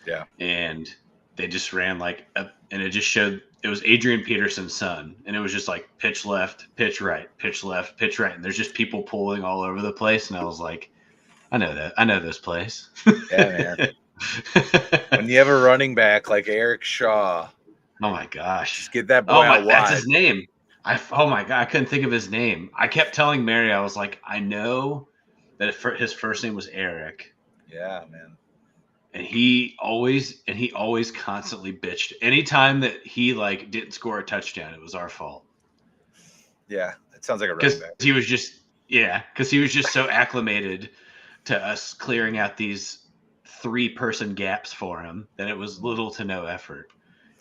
Yeah. And they just ran and it just showed it was Adrian Peterson's son, and it was just like pitch left, pitch right, pitch left, pitch right, and there's just people pulling all over the place, and I was like, I know this place. Yeah, man. When you have a running back like Eric Shaw, oh my gosh, just get that boy out wide. That's his name. Oh my god, I couldn't think of his name. I kept telling Mary, I was like, I know that his first name was Eric. Yeah, man. And he always constantly bitched. Anytime that he didn't score a touchdown, it was our fault. Yeah, it sounds like a running back. Because he was just so acclimated to us clearing out these 3-person gaps for him that it was little to no effort.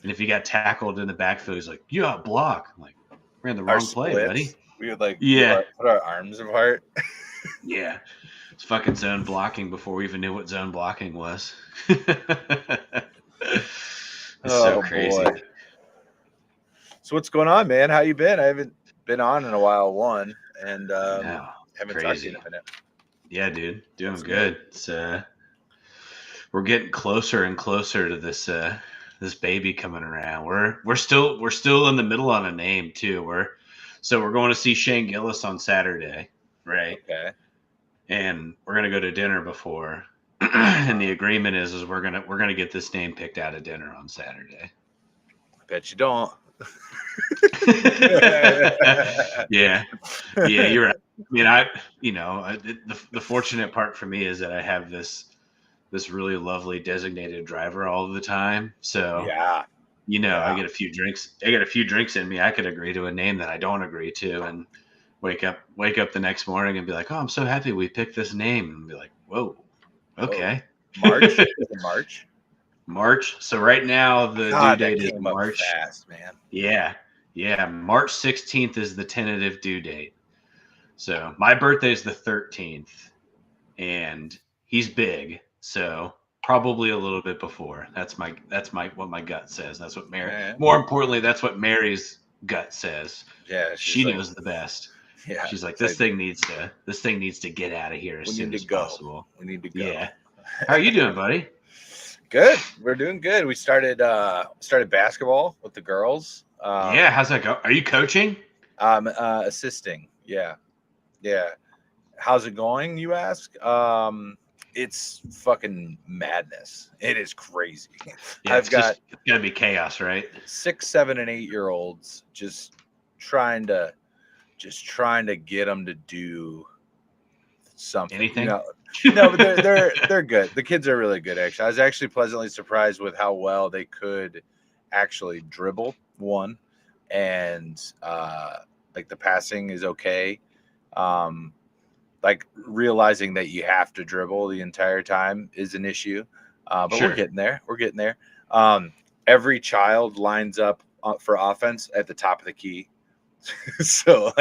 And if he got tackled in the backfield, he's like, "Yeah, block." I'm like, we're in the wrong play, buddy. We would put our arms apart. Yeah. It's fucking zone blocking before we even knew what zone blocking was. It's so crazy. Boy. So what's going on, man? How you been? I haven't been on in a while, and haven't talked to you in a minute. Yeah, dude. Doing good. It's we're getting closer and closer to this baby coming around. We're still in the middle on a name too. We're going to see Shane Gillis on Saturday, right? Okay. And we're gonna go to dinner before, and the agreement is we're gonna get this name picked out at dinner on Saturday. I bet you don't. Yeah, you're right. I mean, the fortunate part for me is that I have this really lovely designated driver all the time. So yeah, I get a few drinks in me. I could agree to a name that I don't agree to, and wake up the next morning and be like, "Oh, I'm so happy we picked this name," and be like, "Whoa, okay." March, March. So right now the due date is March. Fast, man. Yeah. March 16th is the tentative due date. So my birthday is the 13th, and he's big, so probably a little bit before. That's my what my gut says. That's what Mary. Man. More importantly, that's what Mary's gut says. Yeah, she knows the best. Yeah, she's like, this thing needs to get out of here as soon as possible. We need to go. Yeah. How are you doing, buddy? Good. We're doing good. We started basketball with the girls. Yeah, how's that go? Are you coaching? Assisting. Yeah. How's it going, you ask? It's fucking madness. It is crazy. Yeah, it's gonna be chaos, right? 6, 7, and 8-year-olds just trying to get them to do something. Anything? No, but they're good. The kids are really good, actually. I was actually pleasantly surprised with how well they could actually dribble, one, and the passing is okay. Realizing that you have to dribble the entire time is an issue, but sure. We're getting there. Every child lines up for offense at the top of the key. So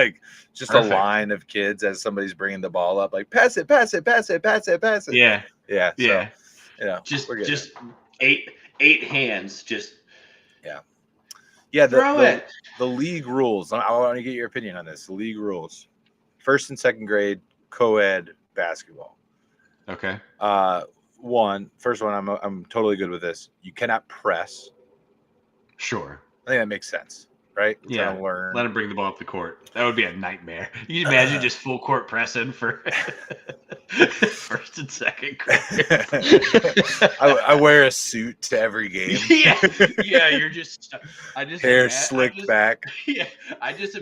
just Perfect. A line of kids as somebody's bringing the ball up, pass it. Yeah. So, just 8 hands. The league rules. I want to get your opinion on this. The league rules: 1st and 2nd grade co-ed basketball. Okay. First one, I'm totally good with this. You cannot press. Sure. I think that makes sense. Right? Yeah. Let him bring the ball up the court. That would be a nightmare. You imagine just full court pressing for 1st and 2nd grade. I wear a suit to every game. Yeah. You're just. Hair slicked back. Yeah. I just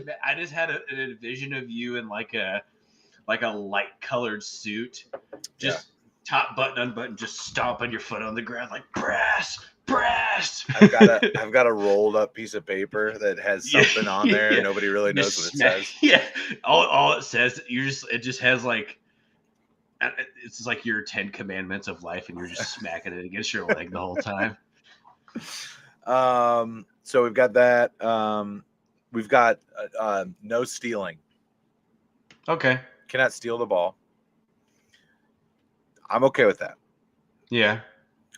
had a vision of you in a light colored suit, just top button unbuttoned, just stomping your foot on the ground like press. I've got a rolled up piece of paper that has something on there. And nobody really knows what it says. Yeah, all it says, it just has it's like your 10 commandments of life, and you're just smacking it against your leg the whole time. So we've got that. We've got no stealing. Okay. Cannot steal the ball. I'm okay with that. Yeah,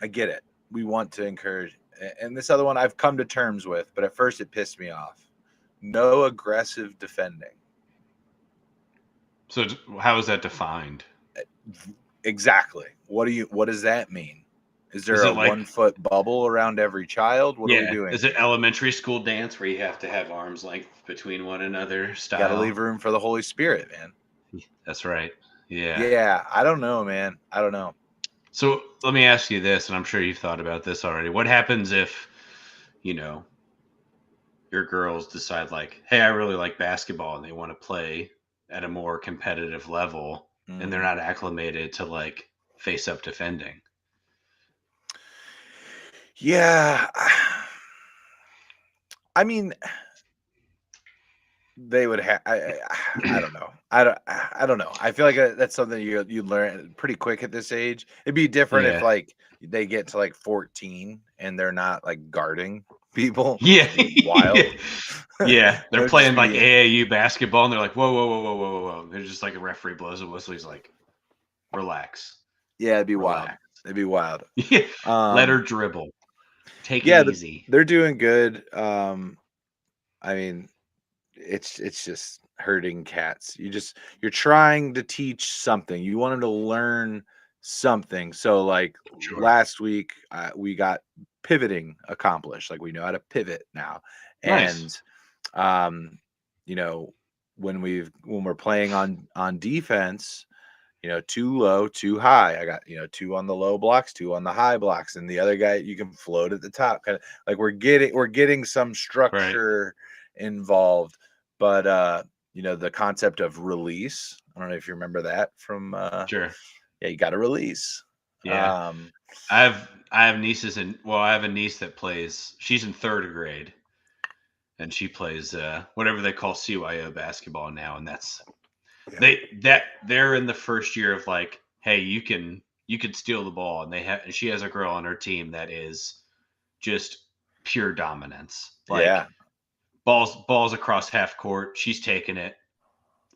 I get it. We want to encourage, and this other one I've come to terms with, but at first it pissed me off. No aggressive defending. So how is that defined? Exactly. What does that mean? Is there a like 1 foot bubble around every child? What are we doing? Is it elementary school dance where you have to have arms length between one another Got to style? leave room for the Holy Spirit, man. That's right. Yeah. Yeah, I don't know, man. I don't know. So let me ask you this, and I'm sure you've thought about this already. What happens if, you know, your girls decide like, hey, I really like basketball and they want to play at a more competitive level and they're not acclimated to like face up defending? Yeah. I mean, they would have. I don't know. I don't know. I feel like that's something you learn pretty quick at this age. It'd be different if Yeah. like they get to like 14 and they're not like guarding people. Yeah. Wild. Yeah. That They're would just playing like be AAU basketball and they're like, whoa, whoa, whoa, whoa, whoa, whoa, whoa. They're just like a referee blows a whistle. He's like, relax. yeah, it'd be wild. Relax. It'd be wild. Yeah. Let her dribble. Take it Yeah, easy. they're doing good. I mean, it's just herding cats. You're trying to teach something. You want them to learn something. So like Sure. last week, we got pivoting accomplished. Like we know how to pivot now, Nice. and you know when we're playing on defense. Too low, too high. I got, two on the low blocks, two on the high blocks, and the other guy you can float at the top. Kind of like we're getting some Right. structure involved. But the concept of release. I don't know if you remember that from Sure. yeah, you got to release. Yeah. Um, I have nieces and I have a niece that plays. She's in third grade, and she plays whatever they call CYO basketball now, and that's yeah, they're in the first year of like, hey, you can steal the ball, and and she has a girl on her team that is just pure dominance, like yeah. balls across half court, she's taking it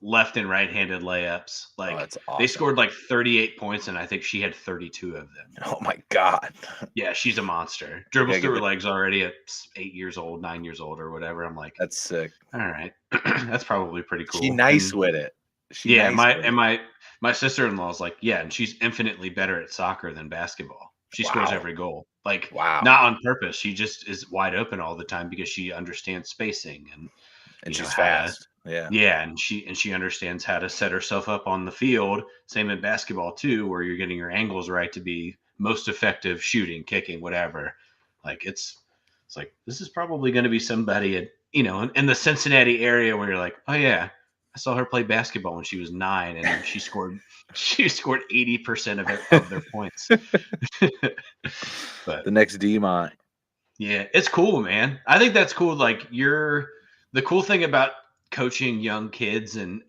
left and right handed layups. Oh, Like that's they awesome. scored like 38 points, and I think she had 32 of them. Oh my God. Yeah, she's a monster. We Dribbles gotta through get her the, legs already at 8 years old, 9 years old, or whatever. I'm like, that's sick. all right, that's probably pretty She cool. nice And with it. She yeah, nice my with and it. my sister in law is like, yeah, and she's infinitely better at soccer than basketball. She scores Wow. every goal, like Wow. not on purpose. She just is wide open all the time because she understands spacing and And she's how to. fast. Yeah. Yeah, and she understands how to set herself up on the field. Same in basketball too, where you're getting your angles right to be most effective shooting, kicking, whatever. Like it's like this is probably going to be somebody at in the Cincinnati area where you're like, oh yeah, I saw her play basketball when she was 9, and she scored 80% of their points. But The next Demont. yeah, it's cool, man. I think that's cool. Like the cool thing about coaching young kids and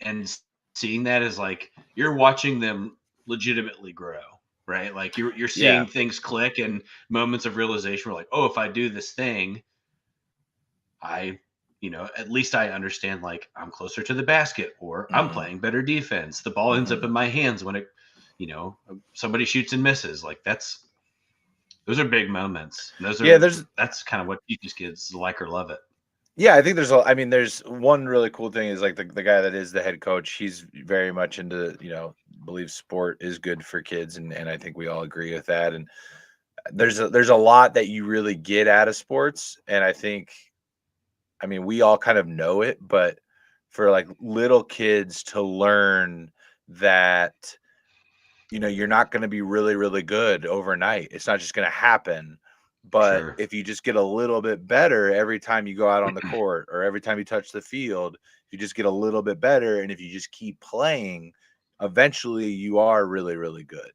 seeing that is like you're watching them legitimately grow, right? Like you're Yeah. seeing things click and moments of realization where like, oh, if I do this thing, I at least I understand like I'm closer to the basket or I'm Hmm. playing better defense. The ball ends up Hmm. in my hands when somebody shoots and misses. Like those are big moments. And Yeah, that's kind of what teaches kids to like or love it. yeah, I think there's one really cool thing is like the guy that is the head coach, he's very much into, believes sport is good for kids, and I think we all agree with that. And there's a lot that you really get out of sports, and I mean, we all kind of know it, but for like little kids to learn that you're not going to be really, really good overnight. It's not just going to happen. But Sure. if you just get a little bit better every time you go out on the court or every time you touch the field, you just get a little bit better. And if you just keep playing, eventually you are really, really good.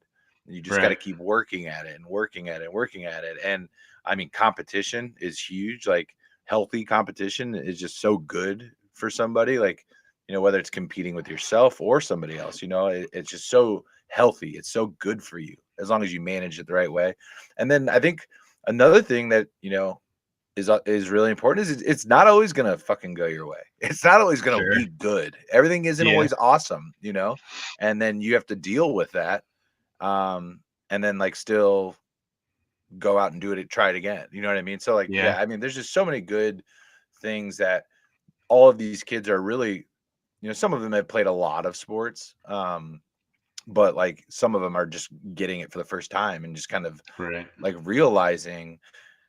And you just got to Right. keep working at it and working at it and working at it. And I mean, competition is huge. Like healthy competition is just so good for somebody. Like, whether it's competing with yourself or somebody else, it's just so healthy. It's so good for you as long as you manage it the right way. And then I think another thing that is really important is it's not always gonna fucking go your way. It's not always gonna Sure. be good. Everything isn't Yeah. always awesome, and then you have to deal with that, and then like still go out and do it, try it again. You know what I mean? So like, Yeah. yeah, I mean, there's just so many good things that all of these kids are really, some of them have played a lot of sports. but like some of them are just getting it for the first time and just kind of Right. like realizing.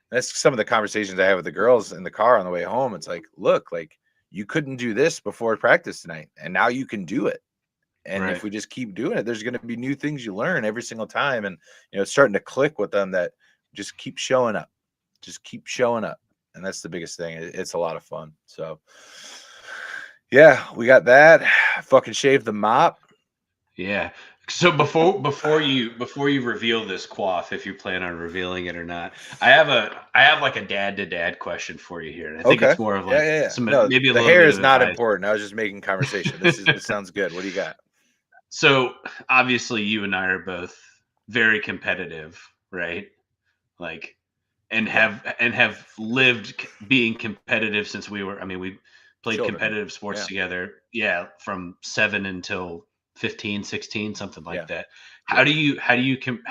That's some of the conversations I have with the girls in the car on the way home. It's like, look, like you couldn't do this before practice tonight, and now you can do it. And if Right. we just keep doing it, there's going to be new things you learn every single time. And it's starting to click with them that just keep showing up, just keep showing up, and that's the biggest thing. It's a lot of fun. So, yeah, we got that. Fucking shave the mop. Yeah. So before you reveal this quaff, if you plan on revealing it or not, I have like a dad to dad question for you here. And I think Okay. it's more of Yeah, like yeah, yeah. some No, maybe a the little hair bit is of not advice. important. I was just making conversation. This sounds good. What do you got? So obviously you and I are both very competitive, right? Like Yeah. and have lived being competitive since we played Children. competitive sports Yeah. together, yeah, from 7 until 15, 16, something like Yeah. that. Yeah. How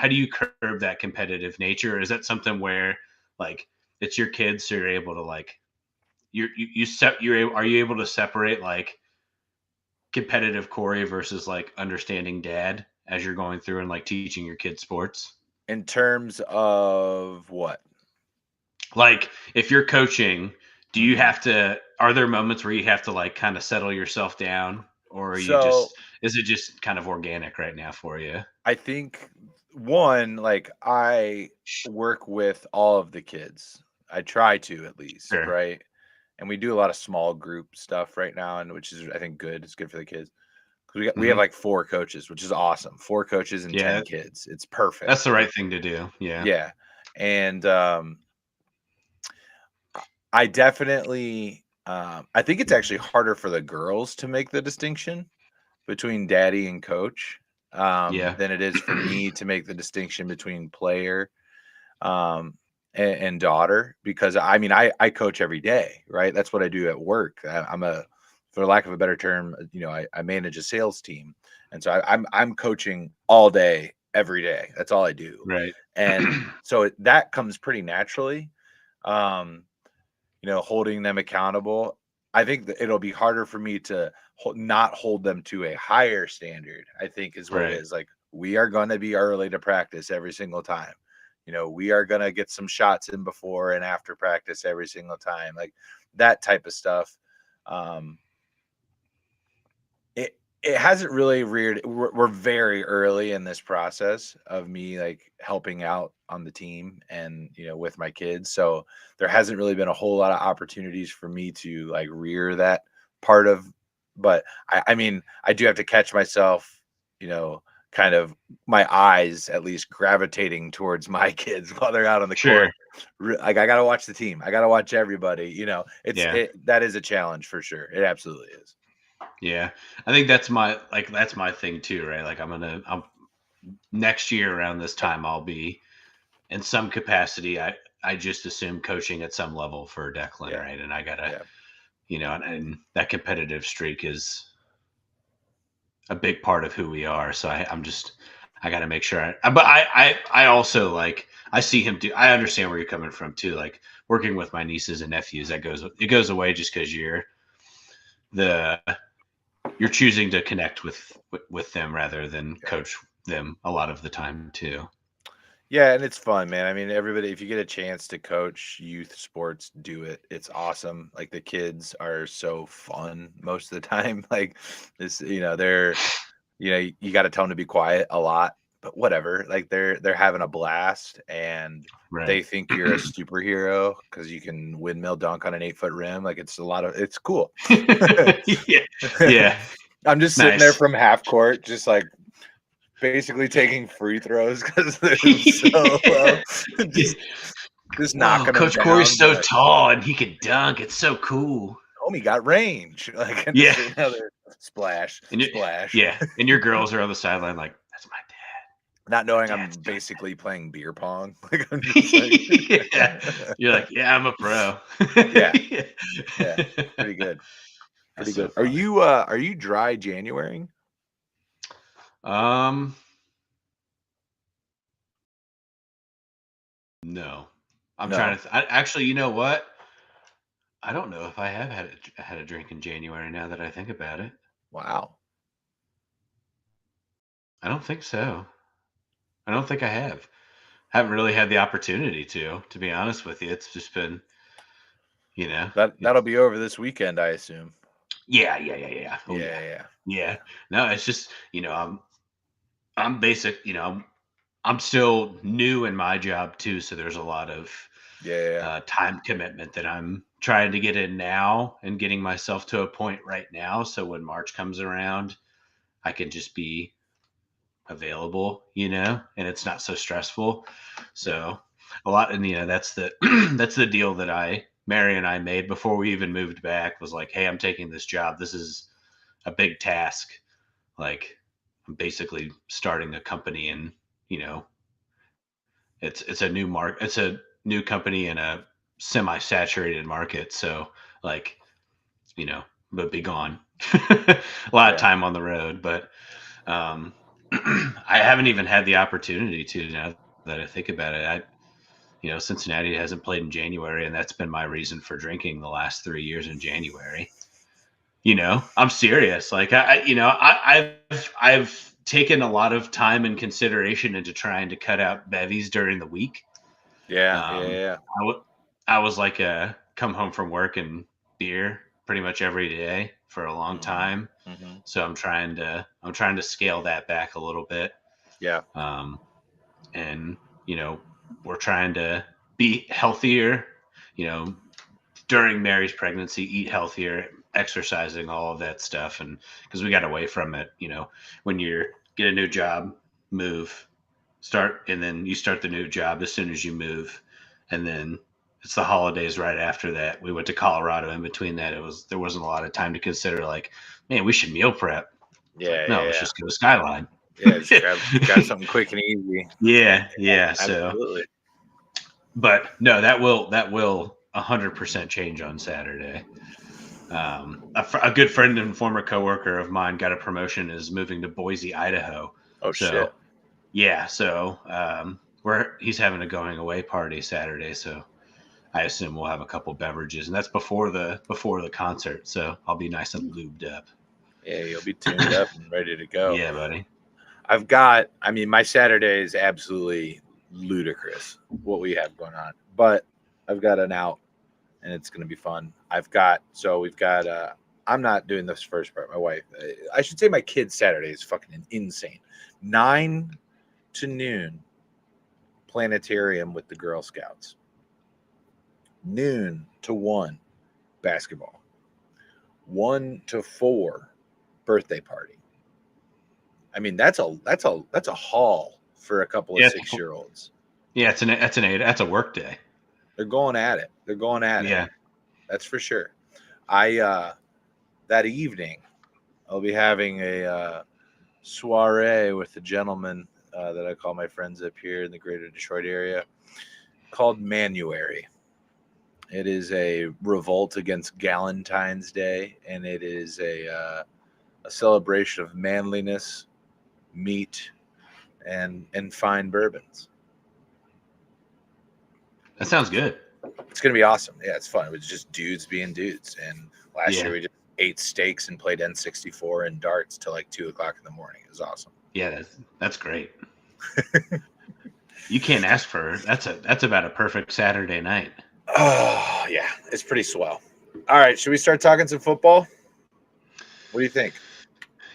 do you curb that competitive nature? Or is that something where like it's your kids, so you're able to like are you able to separate like competitive Corey versus like understanding dad as you're going through and like teaching your kids sports? In terms of what? Like if you're coaching, do you Mhm. have to are there moments where you have to like kind of settle yourself down, or are you So, just is it just kind of organic right now for you? I think one, like I work with all of the kids. I try to at least, Sure. right? And we do a lot of small group stuff right now, and which is I think good. It's good for the kids. 'Cause we have Hmm. like 4 coaches, which is awesome. 4 coaches and Yeah, 10 kids. It's that's perfect. the Like, right thing to do. Yeah. yeah. And I definitely I think it's actually harder for the girls to make the distinction between daddy and coach, Yeah. than it is for me to make the distinction between player, um, and daughter, because I mean, I coach every day, right? That's what I do at work. I'm a, for lack of a better term, I manage a sales team. And so I'm coaching all day, every day. That's all I do. Right. And so that comes pretty naturally. Um, holding them accountable. I think that it'll be harder for me to not hold them to a higher standard, I think is what it Right. is. Like, we are going to be early to practice every single time. We are going to get some shots in before and after practice every single time. Like that type of stuff. Um, it hasn't really reared. We're very early in this process of me like helping out on the team and with my kids, so there hasn't really been a whole lot of opportunities for me to like rear that part of. But I mean, I do have to catch myself, kind of my eyes at least gravitating towards my kids while they're out on the Sure. court. Like, I gotta watch the team. I gotta watch everybody. Yeah. That is a challenge for sure. It absolutely is. Yeah. I think that's my thing too, right? Like I'm next year around this time I'll be in some capacity. I just assume coaching at some level for Declan, Yeah. right? And I gotta, Yeah. and that competitive streak is a big part of who we are. So I got to make sure. But I also like I see him do. I understand where you're coming from too. Like working with my nieces and nephews, it goes away just because the you're choosing to connect with them rather than Yeah. coach them a lot of the time too. Yeah, and it's fun, man. I mean, everybody, if you get a chance to coach youth sports, do it. It's awesome. Like, the kids are so fun most of the time. Like, this, you got to tell them to be quiet a lot, but whatever. Like, they're having a blast, and Right. they think you're a superhero because you can windmill dunk on an 8-foot rim. Like, it's cool. Yeah. Yeah. I'm just sitting there Nice. from half court, just like basically taking free throws because they're so low. just just Whoa, knocking them Coach Corey's down. Be so like, tall and he can dunk. It's so cool. homie got range. Like, and just Yeah. sitting there, splash, And you splash. yeah, and your girls are on the sideline like, "That's my Not knowing I'm dad's got basically playing beer pong. Like, I'm just like, that." Yeah. You're like, "Yeah, I'm a pro." yeah, yeah, pretty good, That's pretty so good. Are funny. you dry January? Um, no. I'm trying No. to actually, you know what? I don't know if I have had a drink in January now that I think about it. Wow. I don't think so. I don't think I have. Haven't really had the opportunity to be honest with you. It's just been, That'll be over this weekend, I assume. yeah. Oh Yeah, yeah. yeah, Yeah. No, it's just, I'm basic, I'm still new in my job too, so there's a lot of yeah. time commitment that I'm trying to get in now and getting myself to a point right now. So when March comes around, I can just be available, and it's not so stressful. Yeah. So a lot, and that's the that's the deal that Mary and I made before we even moved back. Was like, hey, I'm taking this job. This is a big task. Like, I'm basically starting a company, and you know, it's a new it's a new company in a semi-saturated market. So like, but be gone. A lot of Yeah. time on the road, but um, I haven't even had the opportunity to, now that I think about it. Cincinnati hasn't played in January, and that's been my reason for drinking the last 3 years in January. I'm serious. Like I've taken a lot of time and consideration into trying to cut out bevies during the week. Yeah. Um, Yeah. I was like a come home from work and beer pretty much every day for a long Mm-hmm. time. Mm-hmm. So I'm trying to scale that back a little bit. Yeah. Um, and we're trying to be healthier. You know, during Mary's pregnancy, eat healthier, exercising, all of that stuff, and because we got away from it. When you get a new job, move, start, and then you start the new job as soon as you move, and then it's the holidays right after that. We went to Colorado. In between that, there wasn't a lot of time to consider. Like, man, we should meal prep. It's like, Yeah. no, let's Yeah. just go to Skyline. Yeah. Just grab something quick and easy. Yeah. So, Absolutely. but no, that will 100% change on Saturday. A good friend and former coworker of mine got a promotion, is moving to Boise, Idaho. Oh shit. So yeah, so he's having a going away party Saturday. So I assume we'll have a couple beverages, and that's before the concert. So I'll be nice and lubed up. Yeah, you'll be tuned up and ready to go. Yeah, buddy. I mean, my Saturday is absolutely ludicrous what we have going on, but I've got an out and it's going to be fun. We've got, I'm not doing this first part. My wife, I should say my kid's Saturday is fucking insane. 9 to noon planetarium with the Girl Scouts, noon to 1 basketball, 1 to 4 birthday party. I mean, that's a haul for a couple of Yeah, 6-year-olds. yeah. That's a work day. They're going at it. They're going at it. Yeah. That's for sure. I that evening I'll be having a soiree with a gentleman that I call my friends up here in the greater Detroit area called Manuary. It is a revolt against Galentine's Day, and it is a celebration of manliness, meat, and fine bourbons. That sounds good. It's gonna be awesome. Yeah, it's fun. It was just dudes being dudes. And last year Yeah. we just ate steaks and played N64 and darts till like 2 o'clock in the morning. It was awesome. Yeah, that's great. You can't ask for that's about a perfect Saturday night. Oh yeah, it's pretty swell. All right, should we start talking some football? What do you think?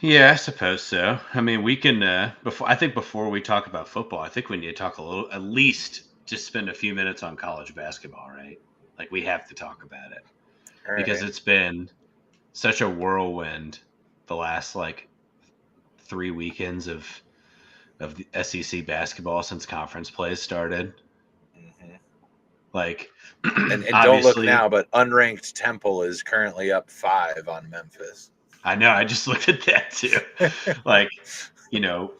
Yeah, I suppose so. I mean, we can before we talk about football, I think we need to talk a little, at least just spend a few minutes on college basketball, right? Like, we have to talk about it All because right. it's been such a whirlwind the last like 3 weekends of the SEC basketball since conference plays started. Mm-hmm. Like, And don't look obviously, now, but unranked Temple is currently up 5 on Memphis. I know, I just looked at that too. Like, you know,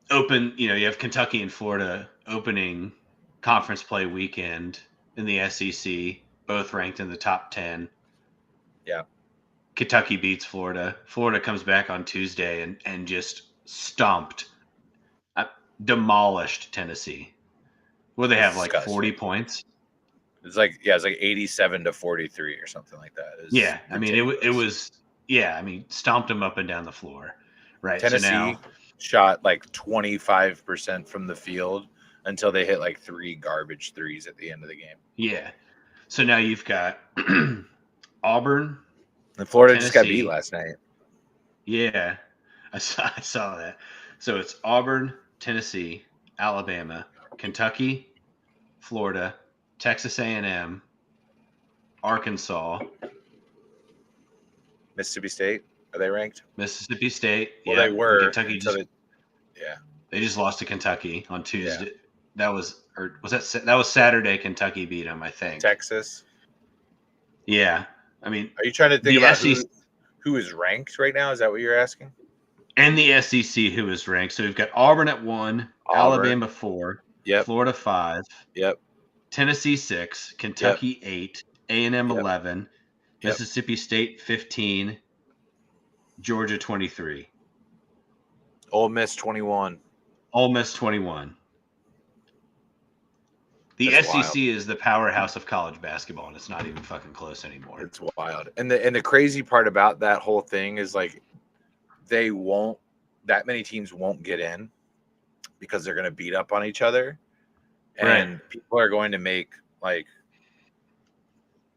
you have Kentucky and Florida opening conference play weekend in the SEC, both ranked in the top 10. Yeah. Kentucky beats Florida. Florida comes back on Tuesday and just stomped, uh, demolished Tennessee. Well, they That's have like disgusting. 40 points. It's like 87 to 43 or something like that. It's Yeah, I mean, it ridiculous. was, yeah, I mean, stomped them up and down the floor. Right. So Tennessee now, shot like 25% from the field until they hit like 3 garbage threes at the end of the game. Yeah. So now you've got Auburn. And Florida Tennessee. just got beat last night. Yeah. I saw that. So it's Auburn, Tennessee, Alabama, Kentucky, Florida, Texas A&M, Arkansas, Mississippi State, are they ranked? Mississippi State. Well, they were. Kentucky they just lost to Kentucky on Tuesday. Yeah. That was Saturday. Kentucky beat them, I think. Texas. Yeah, I mean, are you trying to think about who is ranked right now? Is that what you're asking? And the SEC, who is ranked? So we've got Auburn at 1, Alabama 4, Florida 5, Tennessee 6, Kentucky 8, A&M 11, Mississippi State 15, Georgia 23, Ole Miss 21. Ole Miss 21. The SEC wild. Is the powerhouse of college basketball, and it's not even fucking close anymore. It's wild. And the crazy part about that whole thing is like that many teams won't get in because they're going to beat up on each other. And people are going to make like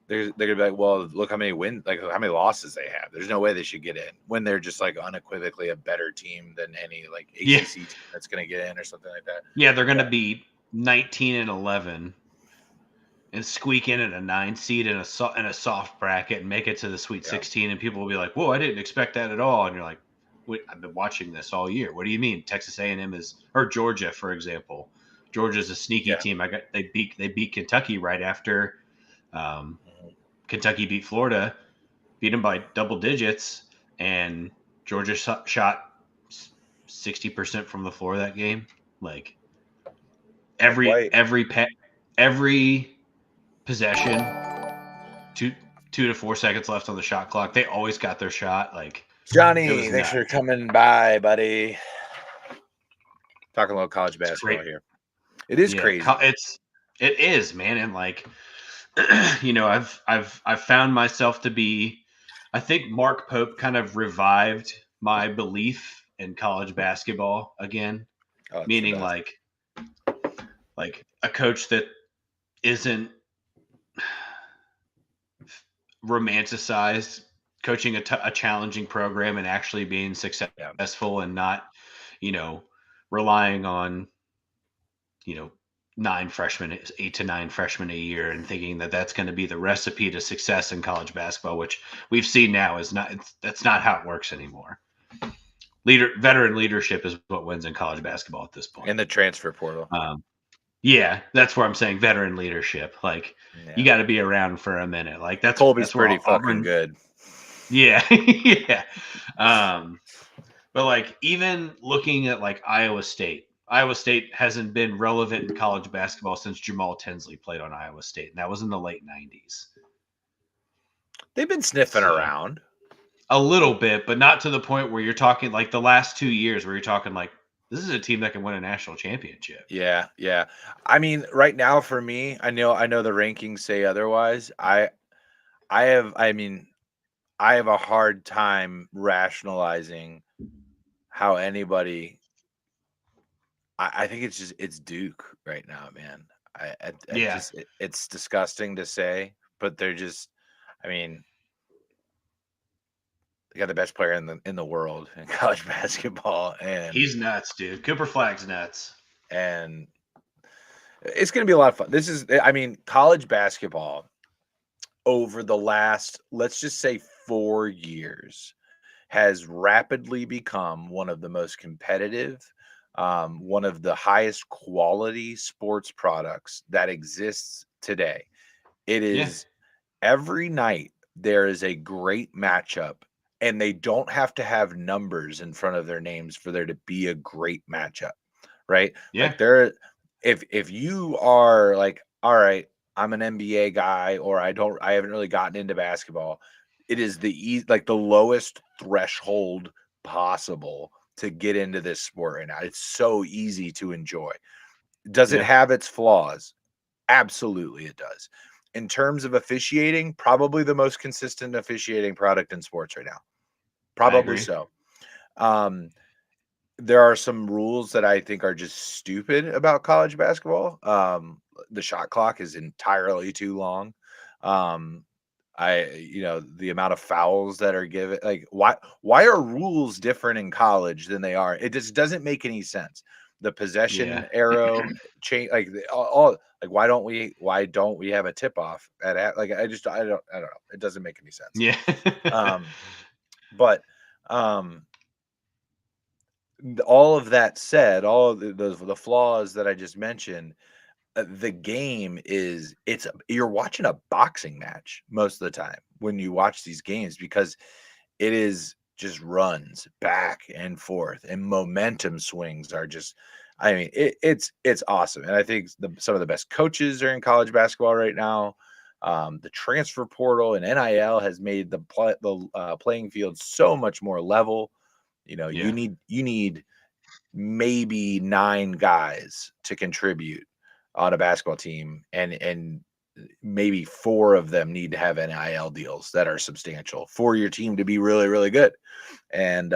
they're going to be like, well, look how many how many losses they have. There's no way they should get in when they're just like unequivocally a better team than any like ACC team that's going to get in or something like that. Yeah, they're going to be 19-11 and squeak in at a 9 seed in a soft bracket and make it to the Sweet 16, and people will be like, "Whoa, I didn't expect that at all." And you're like, "Wait, I've been watching this all year. What do you mean?" Texas A&M or Georgia, for example. Georgia's a sneaky team. They beat Kentucky right after Kentucky beat Florida, beat them by double digits, and Georgia shot 60% from the floor that game. Like every possession, 2 to 4 seconds left on the shot clock, they always got their shot. Like Johnny, thanks for coming by, buddy. Talking about college basketball here. It is crazy. It is, man, and like I've found myself to be. I think Mark Pope kind of revived my belief in college basketball again, meaning like a coach that isn't romanticized coaching a challenging program and actually being successful and not, relying on, 8 to 9 freshmen a year and thinking that that's going to be the recipe to success in college basketball, which we've seen now that's not how it works anymore. Veteran leadership is what wins in college basketball at this point. In the transfer portal. Yeah, that's where I'm saying veteran leadership. Like you got to be around for a minute. Like that's Colby's pretty fucking good. Yeah, yeah. But like even looking at like Iowa State hasn't been relevant in college basketball since Jamal Tinsley played on Iowa State, and that was in the late 90s. They've been sniffing around a little bit, but not to the point where you're talking like the last 2 years where you're talking like this is a team that can win a national championship. Yeah. I mean, right now for me, I know the rankings say otherwise. I have a hard time rationalizing how anybody. I think it's Duke right now, man. It's disgusting to say, but they're just. I mean, they got the best player in the world in college basketball, and he's nuts, dude. Cooper Flag's nuts, and it's going to be a lot of fun. College basketball over the last, let's just say 4 years, has rapidly become one of the most competitive, one of the highest quality sports products that exists today. It is every night there is a great matchup. And they don't have to have numbers in front of their names for there to be a great matchup, right? Yeah. Like if you are like, all right, I'm an NBA guy, or I haven't really gotten into basketball. It is the lowest threshold possible to get into this sport right now. It's so easy to enjoy. Does it have its flaws? Absolutely, it does. In terms of officiating, probably the most consistent officiating product in sports right now. Probably so. there are some rules that I think are just stupid about college basketball. The shot clock is entirely too long. Um, the amount of fouls that are given, like why are rules different in college than they are? It just doesn't make any sense. The Yeah. possession arrow change, like all like why don't we have a tip off like I don't know. It doesn't make any sense. Yeah. Um, but um all of that said, all of the flaws that I just mentioned, the game you're watching a boxing match most of the time when you watch these games because it is just runs back and forth and momentum swings are just I mean it's awesome. And I think some of the best coaches are in college basketball right now. The transfer portal and NIL has made the playing field so much more level. You Yeah. need maybe 9 guys to contribute on a basketball team, and maybe 4 of them need to have NIL deals that are substantial for your team to be really, really good. And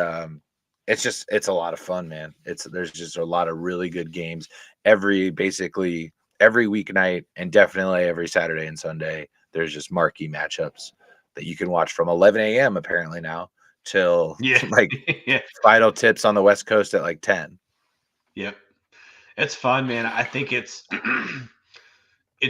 it's a lot of fun, man. There's just a lot of really good games basically every weeknight, and definitely every Saturday and Sunday. There's just marquee matchups that you can watch from 11 a.m. apparently now till Yeah. like Yeah. final tips on the West Coast at like 10. Yep. It's fun, man. I think it's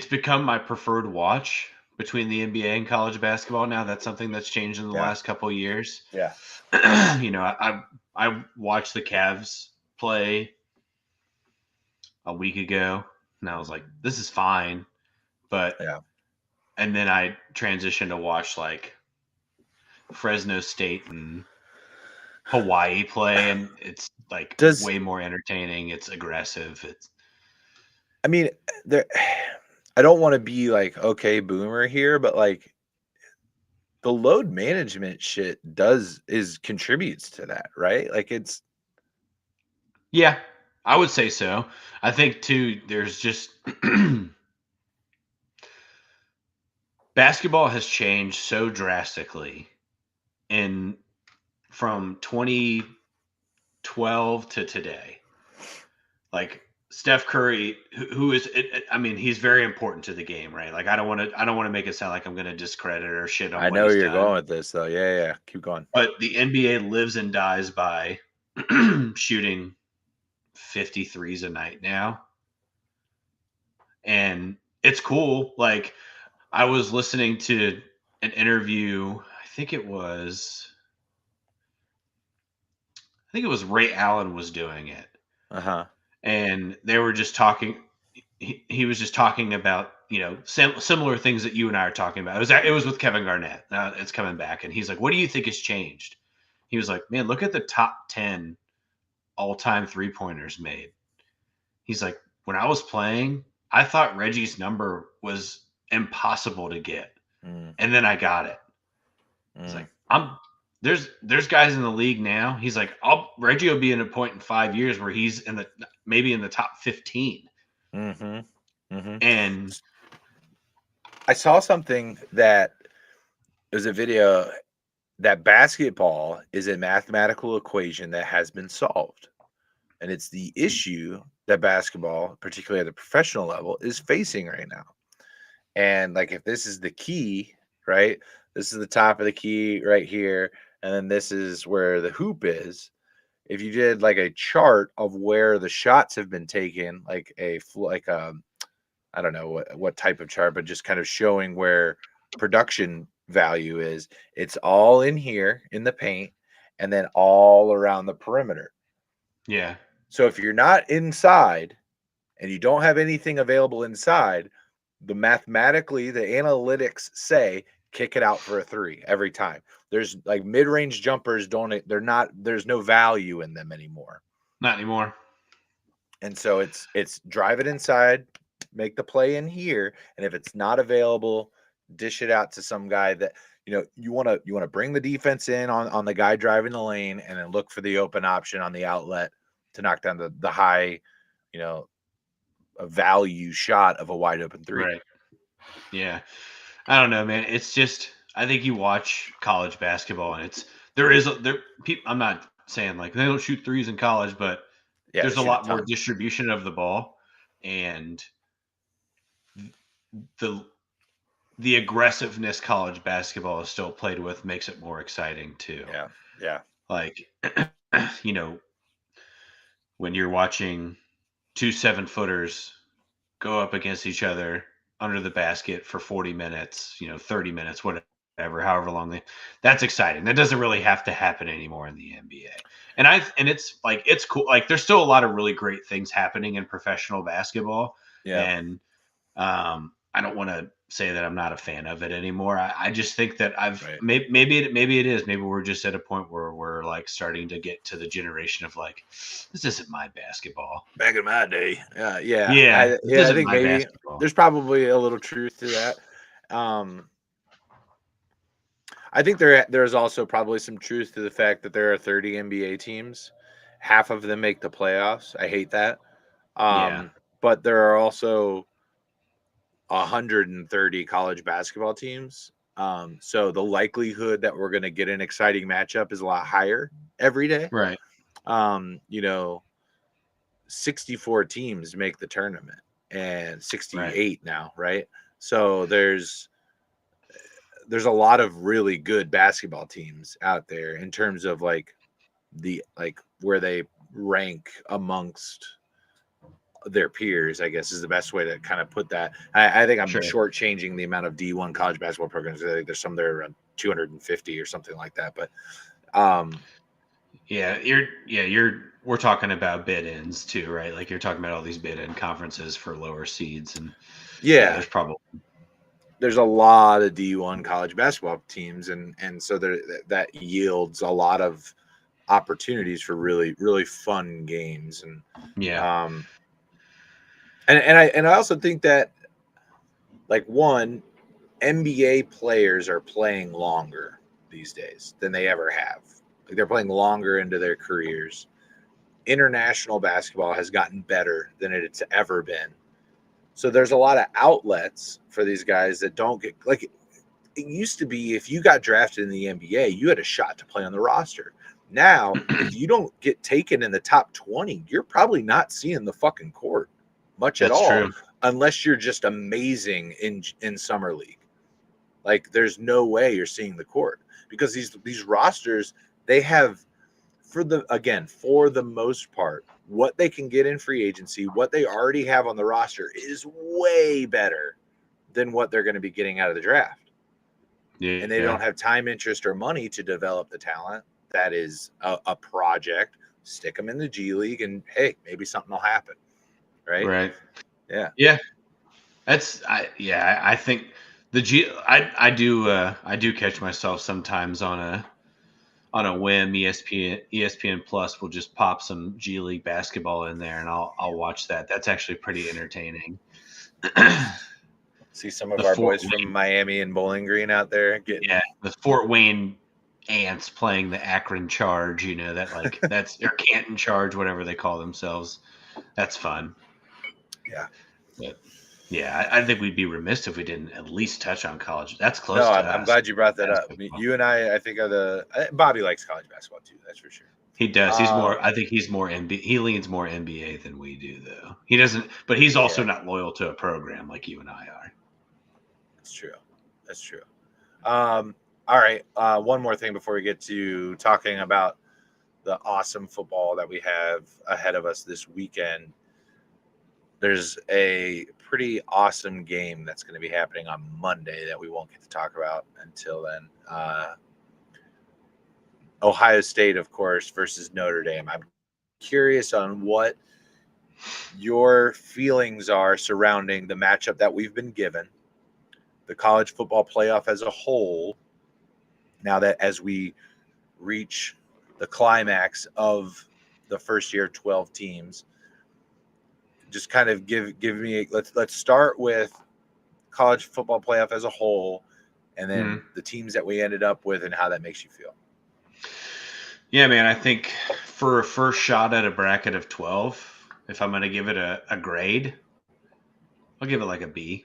become my preferred watch between the NBA and college basketball now. That's something that's changed in the Yeah. last couple of years. Yeah. I watched the Cavs play a week ago, and I was like, this is fine. But Yeah. and then I transitioned to watch like Fresno State and Hawaii play, and it's like Does way more entertaining. It's aggressive. It's I mean there I don't want to be like okay boomer here, but like the load management shit does is contributes to that, right? Like it's yeah, I would say so. I think too. There's just basketball has changed so drastically in from 2012 to today. Like Steph Curry, who is, I mean, he's very important to the game, right? Like I don't want to make it sound like I'm going to discredit or shit on I what know where he's you're done. going with this though. Yeah, yeah. Keep going. But the NBA lives and dies by shooting 53s a night now. And it's cool. Like I was listening to an interview, I think it was Ray Allen was doing it. Uh-huh. And they were just talking he was just talking about similar things that you and I are talking about. It was with Kevin Garnett. It's coming back, and he's like, "What do you think has changed?" He was like, "Man, look at the top 10 all-time three-pointers made." He's like, "When I was playing, I thought Reggie's number was impossible to get, Mm, and then I got it." He's mm, like, "I'm there's guys in the league now." He's like, Reggie will be in a point in 5 years where he's maybe in the top 15." mm-hmm. Mm-hmm. And I saw something that it was a video that basketball is a mathematical equation that has been solved. And it's the issue that basketball, particularly at the professional level, is facing right now. And like if this is the key, right? This is the top of the key right here, and then this is where the hoop is. If you did like a chart of where the shots have been taken, like I don't know what type of chart, but just kind of showing where production value is. It's all in here in the paint and then all around the perimeter. yeah, So if you're not inside and you don't have anything available inside, the analytics say kick it out for a 3 every time. There's like mid-range jumpers there's no value in them anymore. not anymore. And so it's drive it inside, make the play in here, and if it's not available, dish it out to some guy that you want to bring the defense in on the guy driving the lane, and then look for the open option on the outlet to knock down the high, you know, a value shot of a wide open 3. Right. Yeah. I don't know, man. It's just I think you watch college basketball and it's there is a there people I'm not saying like they don't shoot threes in college, but there's a shoot a lot more ton. distribution of the ball, and the aggressiveness college basketball is still played with makes it more exciting too. Yeah. Like, when you're watching 2 7-footers go up against each other under the basket for 40 minutes, 30 minutes, whatever, however long that's exciting. That doesn't really have to happen anymore in the NBA. And it's like, it's cool. Like, there's still a lot of really great things happening in professional basketball. Yeah. And I don't want to say that I'm not a fan of it anymore. I just think that maybe it is. Maybe we're just at a point where we're like starting to get to the generation of like, this isn't my basketball. Back in my day. Yeah. I think maybe basketball. there's probably a little truth to that. I think there's also probably some truth to the fact that there are 30 NBA teams. Half of them make the playoffs. I hate that. But there are also 130 college basketball teams. So the likelihood that we're going to get an exciting matchup is a lot higher every day. Right. 64 teams make the tournament and 68 now, right? So there's a lot of really good basketball teams out there in terms of like where they rank amongst their peers, I guess is the best way to kind of put that. I think I'm shortchanging the amount of D1 college basketball programs. I think there's some there around 250 or something like that. But we're talking about bid-ins too, right? Like you're talking about all these bid-in conferences for lower seeds, and there's a lot of D1 college basketball teams, and so that yields a lot of opportunities for really, really fun games. And and I also think that like NBA players are playing longer these days than they ever have. Like they're playing longer into their careers. International basketball has gotten better than it's ever been. So there's a lot of outlets for these guys that don't get, like, it used to be if you got drafted in the NBA, you had a shot to play on the roster. Now, if you don't get taken in the top 20, you're probably not seeing the fucking court much at all, unless you're just amazing in summer league. Like, there's no way you're seeing the court because these rosters, they have, for the most part, what they can get in free agency, what they already have on the roster is way better than what they're going to be getting out of the draft. And they don't have time, interest, or money to develop the talent. That is a project. Stick them in the G League, and hey, maybe something will happen. Right. Yeah. I think the G. I do catch myself sometimes on a whim. ESPN Plus will just pop some G League basketball in there, and I'll watch that. That's actually pretty entertaining. See some of our boys from Miami and Bowling Green out there getting the Fort Wayne Ants playing the Akron Charge. That's or Canton Charge, whatever they call themselves. That's fun. But I think we'd be remiss if we didn't at least touch on college. That's close. No, I'm glad you brought that up. You and I think are Bobby likes college basketball too. That's for sure. He does. He's more. I think he's more NBA. He leans more NBA than we do, though. He doesn't. But he's also not loyal to a program like you and I are. That's true. All right. One more thing before we get to talking about the awesome football that we have ahead of us this weekend. There's a pretty awesome game that's going to be happening on Monday that we won't get to talk about until then. Ohio State, of course, versus Notre Dame. I'm curious on what your feelings are surrounding the matchup that we've been given, the college football playoff as a whole, now that as we reach the climax of the first year 12 teams. Just kind of give me let's start with college football playoff as a whole, and then the teams that we ended up with and how that makes you feel. Yeah, man, I think for a first shot at a bracket of 12, if I'm going to give it a grade, I'll give it like a B.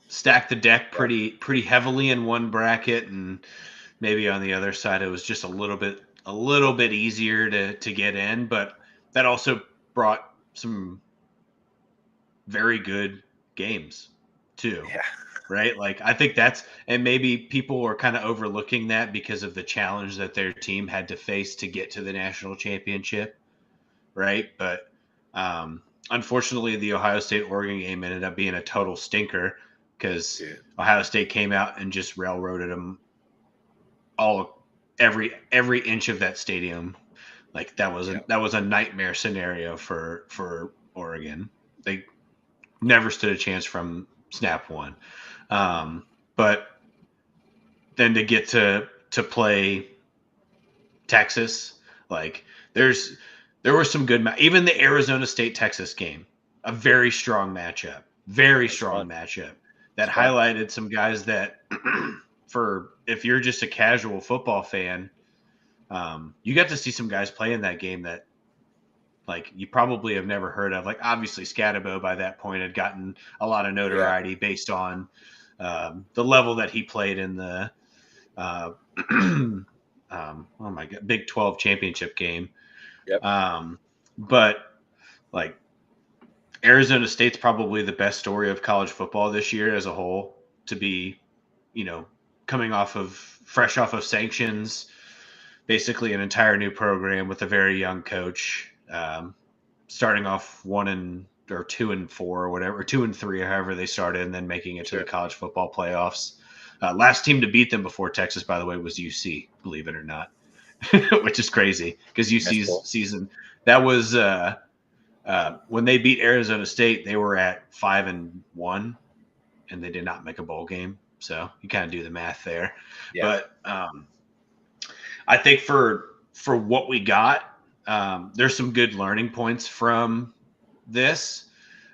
Stack the deck pretty heavily in one bracket and Maybe on the other side, it was just a little bit easier to get in, but that also brought some very good games too. Yeah. Right? Like I think and maybe people are kind of overlooking that because of the challenge that their team had to face to get to the national championship, right? But unfortunately, the Ohio State Oregon game ended up being a total stinker because Ohio State came out and just railroaded them every inch of that stadium. Like that was a nightmare scenario for Oregon. They never stood a chance from snap one. But then to get to play Texas, like there were some good even the Arizona State Texas game, a very strong matchup, that highlighted some guys that for if you're just a casual football fan, you got to see some guys play in that game that like you probably have never heard of. Like obviously Scatabo by that point had gotten a lot of notoriety based on the level that he played in the oh my god, Big 12 championship game. Yep. But like Arizona State's probably the best story of college football this year as a whole, to be, coming fresh off of sanctions, basically an entire new program with a very young coach, starting off 2-4 or whatever, 2-3, however they started, and then making it to the college football playoffs. Last team to beat them before Texas, by the way, was UC, believe it or not, which is crazy because UC's season, that was when they beat Arizona State, they were at 5-1, and they did not make a bowl game. So you kind of do the math there. Yeah. But I think for what we got, there's some good learning points from this.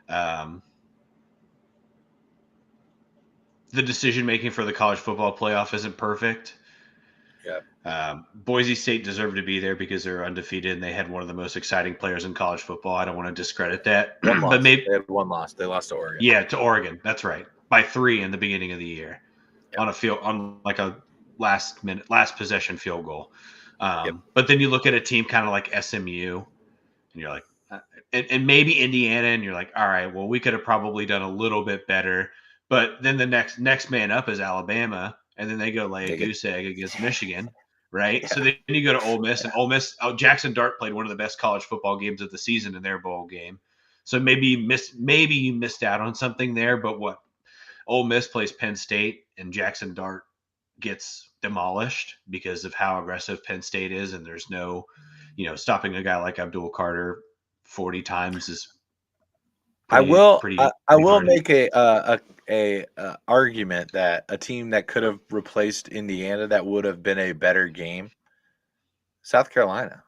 The decision making for the college football playoff isn't perfect. Yeah. Boise State deserved to be there because they're undefeated and they had one of the most exciting players in college football. I don't want to discredit that. But maybe they had one loss. They lost to Oregon. Yeah, to Oregon. That's right. By 3 in the beginning of the year. Yep. On like a last possession field goal. But then you look at a team kind of like SMU, and you're like, and maybe Indiana, and you're like, all right, well, we could have probably done a little bit better. But then the next man up is Alabama, and then they go lay a goose egg against Michigan, right? Yeah. So then you go to Ole Miss, and Ole Miss, Jackson Dart played one of the best college football games of the season in their bowl game. So maybe you missed out on something there. But what Ole Miss plays Penn State, and Jackson Dart gets demolished because of how aggressive Penn State is, and there's no, stopping a guy like Abdul Carter 40 times is. I will make a argument that a team that could have replaced Indiana that would have been a better game, South Carolina.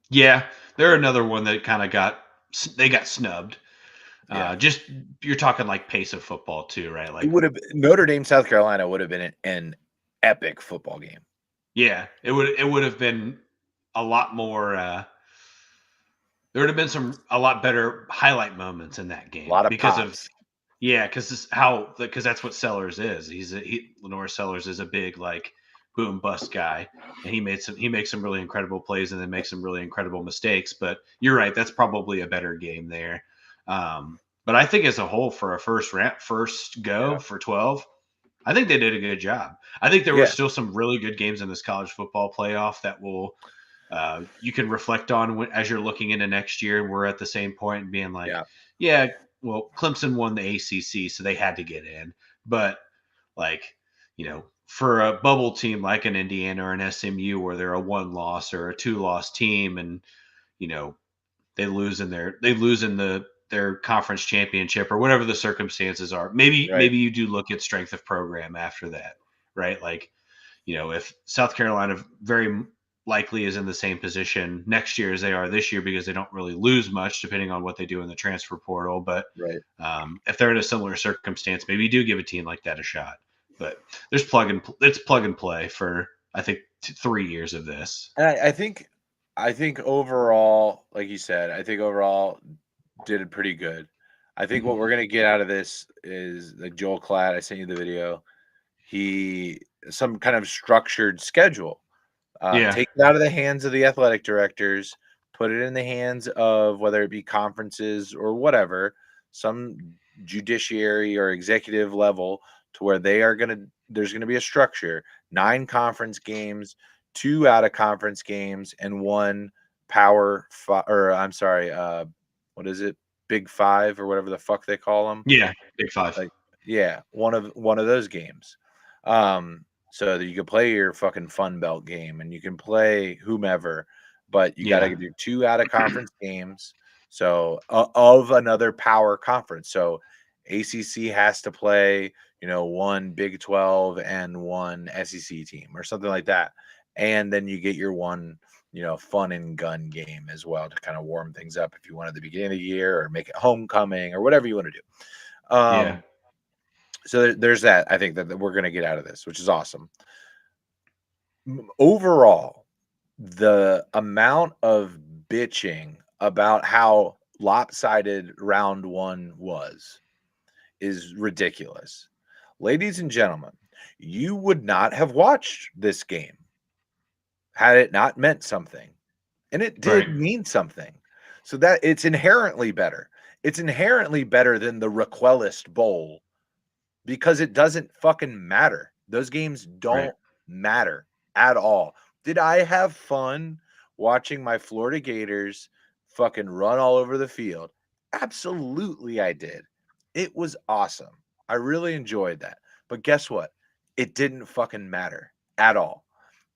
Yeah, they're another one that kind of got snubbed. Yeah. Just you're talking like pace of football too, right? Like it would have Notre Dame, South Carolina would have been an epic football game. Yeah, it would have been a lot more. There would have been a lot better highlight moments in that game. A lot of pops. Because that's what Sellers is. Lenore Sellers is a big like boom bust guy, and he makes some really incredible plays and then makes some really incredible mistakes. But you're right, that's probably a better game there. But I think as a whole, for a first go for 12, I think they did a good job. I think there were still some really good games in this college football playoff that will you can reflect on as you're looking into next year. And we're at the same point and being like, well, Clemson won the ACC, so they had to get in. But like, for a bubble team like an Indiana or an SMU where they're a 1-loss or a 2-loss team, and they lose in their conference championship or whatever the circumstances are. Maybe you do look at strength of program after that, right? Like, if South Carolina very likely is in the same position next year as they are this year because they don't really lose much depending on what they do in the transfer portal. But if they're in a similar circumstance, maybe you do give a team like that a shot. But it's plug and play for, I think, 3 years of this. And I think overall, like you said, I think overall did it pretty good. I think what we're going to get out of this is like Joel Klatt. I sent you the video. He some kind of structured schedule. Yeah. Take it out of the hands of the athletic directors, put it in the hands of whether it be conferences or whatever, some judiciary or executive level to where there's going to be a structure, 9 conference games, 2 out of conference games, and 1 or I'm sorry, what is it? Big 5 or whatever the fuck they call them. Yeah. Big 5. Like, yeah, one of those games. So that you can play your fucking Fun Belt game and you can play whomever, but you got to Yeah. do 2 out of conference games. So of another power conference. So ACC has to play, 1 Big 12 and 1 SEC team or something like that. And then you get your one, fun and gun game as well to kind of warm things up if you want at the beginning of the year or make it homecoming or whatever you want to do. Yeah. So there's that. I think that we're going to get out of this, which is awesome. Overall, the amount of bitching about how lopsided round 1 is ridiculous. Ladies and gentlemen, you would not have watched this game had it not meant something. And it did Right. mean something. So that it's inherently better. It's inherently better than the Requelist Bowl because it doesn't fucking matter. Those games Right. don't matter at all. Did I have fun watching my Florida Gators fucking run all over the field? Absolutely, I did. It was awesome. I really enjoyed that. But guess what? It didn't fucking matter at all.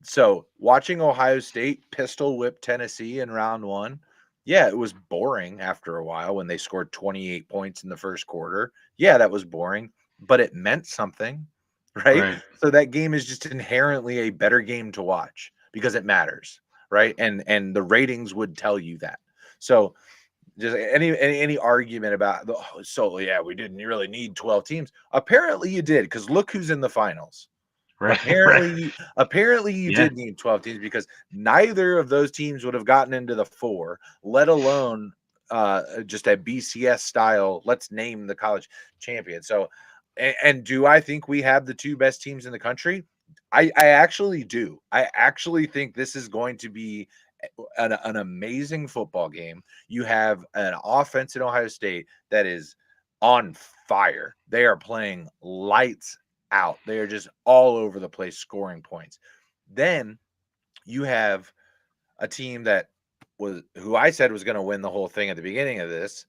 So watching Ohio State pistol whip Tennessee in round 1, yeah, it was boring after a while when they scored 28 points in the first quarter. Yeah, that was boring, but it meant something, right? Right. So that game is just inherently a better game to watch because it matters, right? And the ratings would tell you that. So just any argument about so yeah, we didn't really need 12 teams. Apparently you did, because look who's in the finals. Right. Right. Apparently you Yeah. did need 12 teams because neither of those teams would have gotten into the 4, let alone just a BCS style, let's name the college champion. So and do I think we have the 2 best teams in the country? I actually do. I actually think this is going to be an amazing football game. You have an offense in Ohio State that is on fire. They are playing lights out. They are just all over the place scoring points. Then you have a team that who I said was going to win the whole thing at the beginning of this,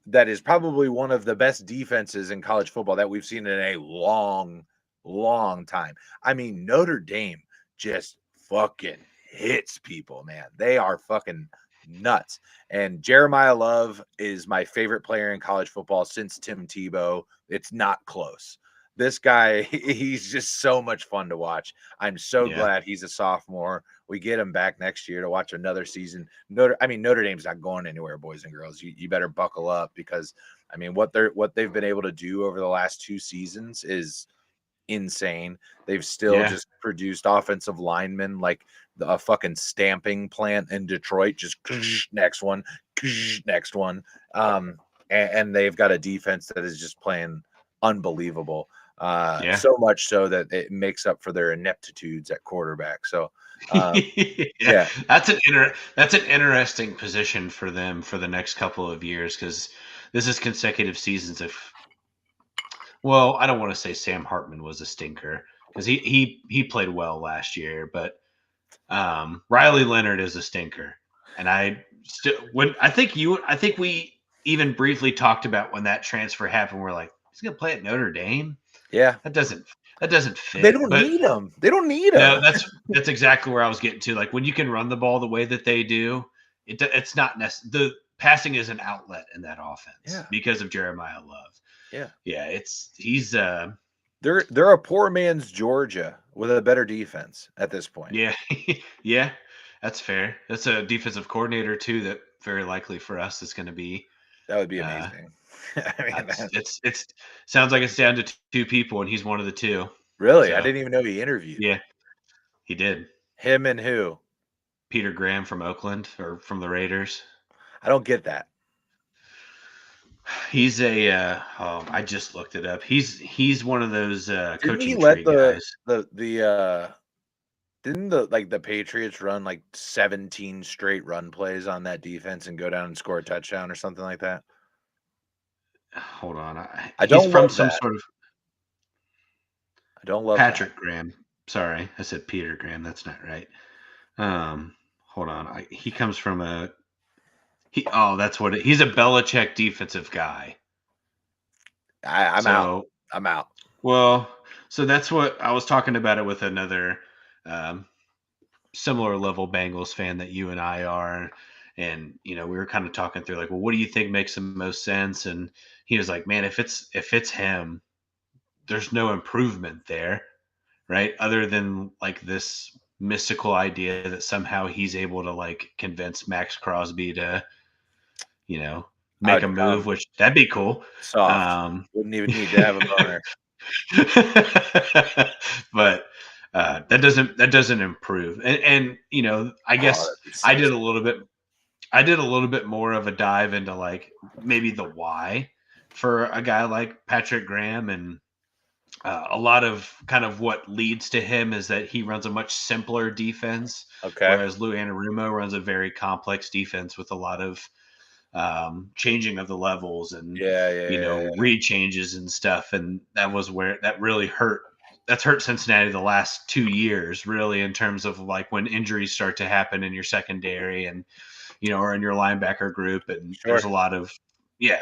that is probably one of the best defenses in college football that we've seen in a long, long time. I mean, Notre Dame just fucking hits people, man. They are fucking nuts. And Jeremiah Love is my favorite player in college football since Tim Tebow. It's not close. This guy, he's just so much fun to watch. I'm so Yeah. glad he's a sophomore. We get him back next year to watch another season. Notre Dame's not going anywhere, boys and girls. You better buckle up because I mean what they've been able to do over the last 2 seasons is insane. They've still Yeah. just produced offensive linemen like a fucking stamping plant in Detroit. Just next one, next one. And they've got a defense that is just playing unbelievable. Yeah. So much so that it makes up for their ineptitudes at quarterback. So, Yeah. yeah, That's an interesting position for them for the next couple of years because this is consecutive seasons of. Well, I don't want to say Sam Hartman was a stinker because he played well last year, but Riley Leonard is a stinker, and I think we even briefly talked about when that transfer happened. We're like, he's gonna play at Notre Dame. yeah. That doesn't They fit. don't But need them. They don't need no, them. that's exactly where I was getting to. Like when you can run the ball the way that they do, it's not the passing is an outlet in that offense Yeah, because of Jeremiah Love. yeah. Yeah, he's They're a poor man's Georgia with a better defense at this point. yeah, yeah, that's fair. That's a defensive coordinator too that very likely for us is going to be That would be uh amazing. I mean, it's sounds like it's down to 2 people and he's one of the 2. really, I So, didn't even know he interviewed yeah, he did. him and who. Peter Graham from Oakland or from the Raiders. I don't get that. He's a. I just looked it up. He's one of those Didn't he coaching let tree guys. didn't the Patriots run like 17 straight run plays on that defense and go down and score a touchdown or something like that? Hold on. I He's don't from love some that. sort of I don't love that. Patrick Graham. Sorry, I said Peter Graham. That's not right. Hold on. He comes from a. That's what he's a Belichick defensive guy. I'm out. So, I'm out. well, so that's what I was talking about it with another um, similar level Bengals fan that you and I are. And, we were kind of talking through like, well, what do you think makes the most sense? And he was like, man, if it's him, there's no improvement there, right? Other than like this mystical idea that somehow he's able to like convince Max Crosby to, make a I'd move, come which that'd be cool. soft. Wouldn't even need to have a boner. But that doesn't improve. And I Oh, guess that'd be I so did a sick. little bit I did a little bit more of a dive into like maybe the why for a guy like Patrick Graham, and a lot of kind of what leads to him is that he runs a much simpler defense, Okay. whereas Lou Anarumo runs a very complex defense with a lot of changing of the levels and Yeah, yeah, yeah, yeah. read changes and stuff. And that was where that really hurt. That's hurt Cincinnati the last 2 years, really, in terms of like when injuries start to happen in your secondary and or in your linebacker group. And there's Sure. a lot of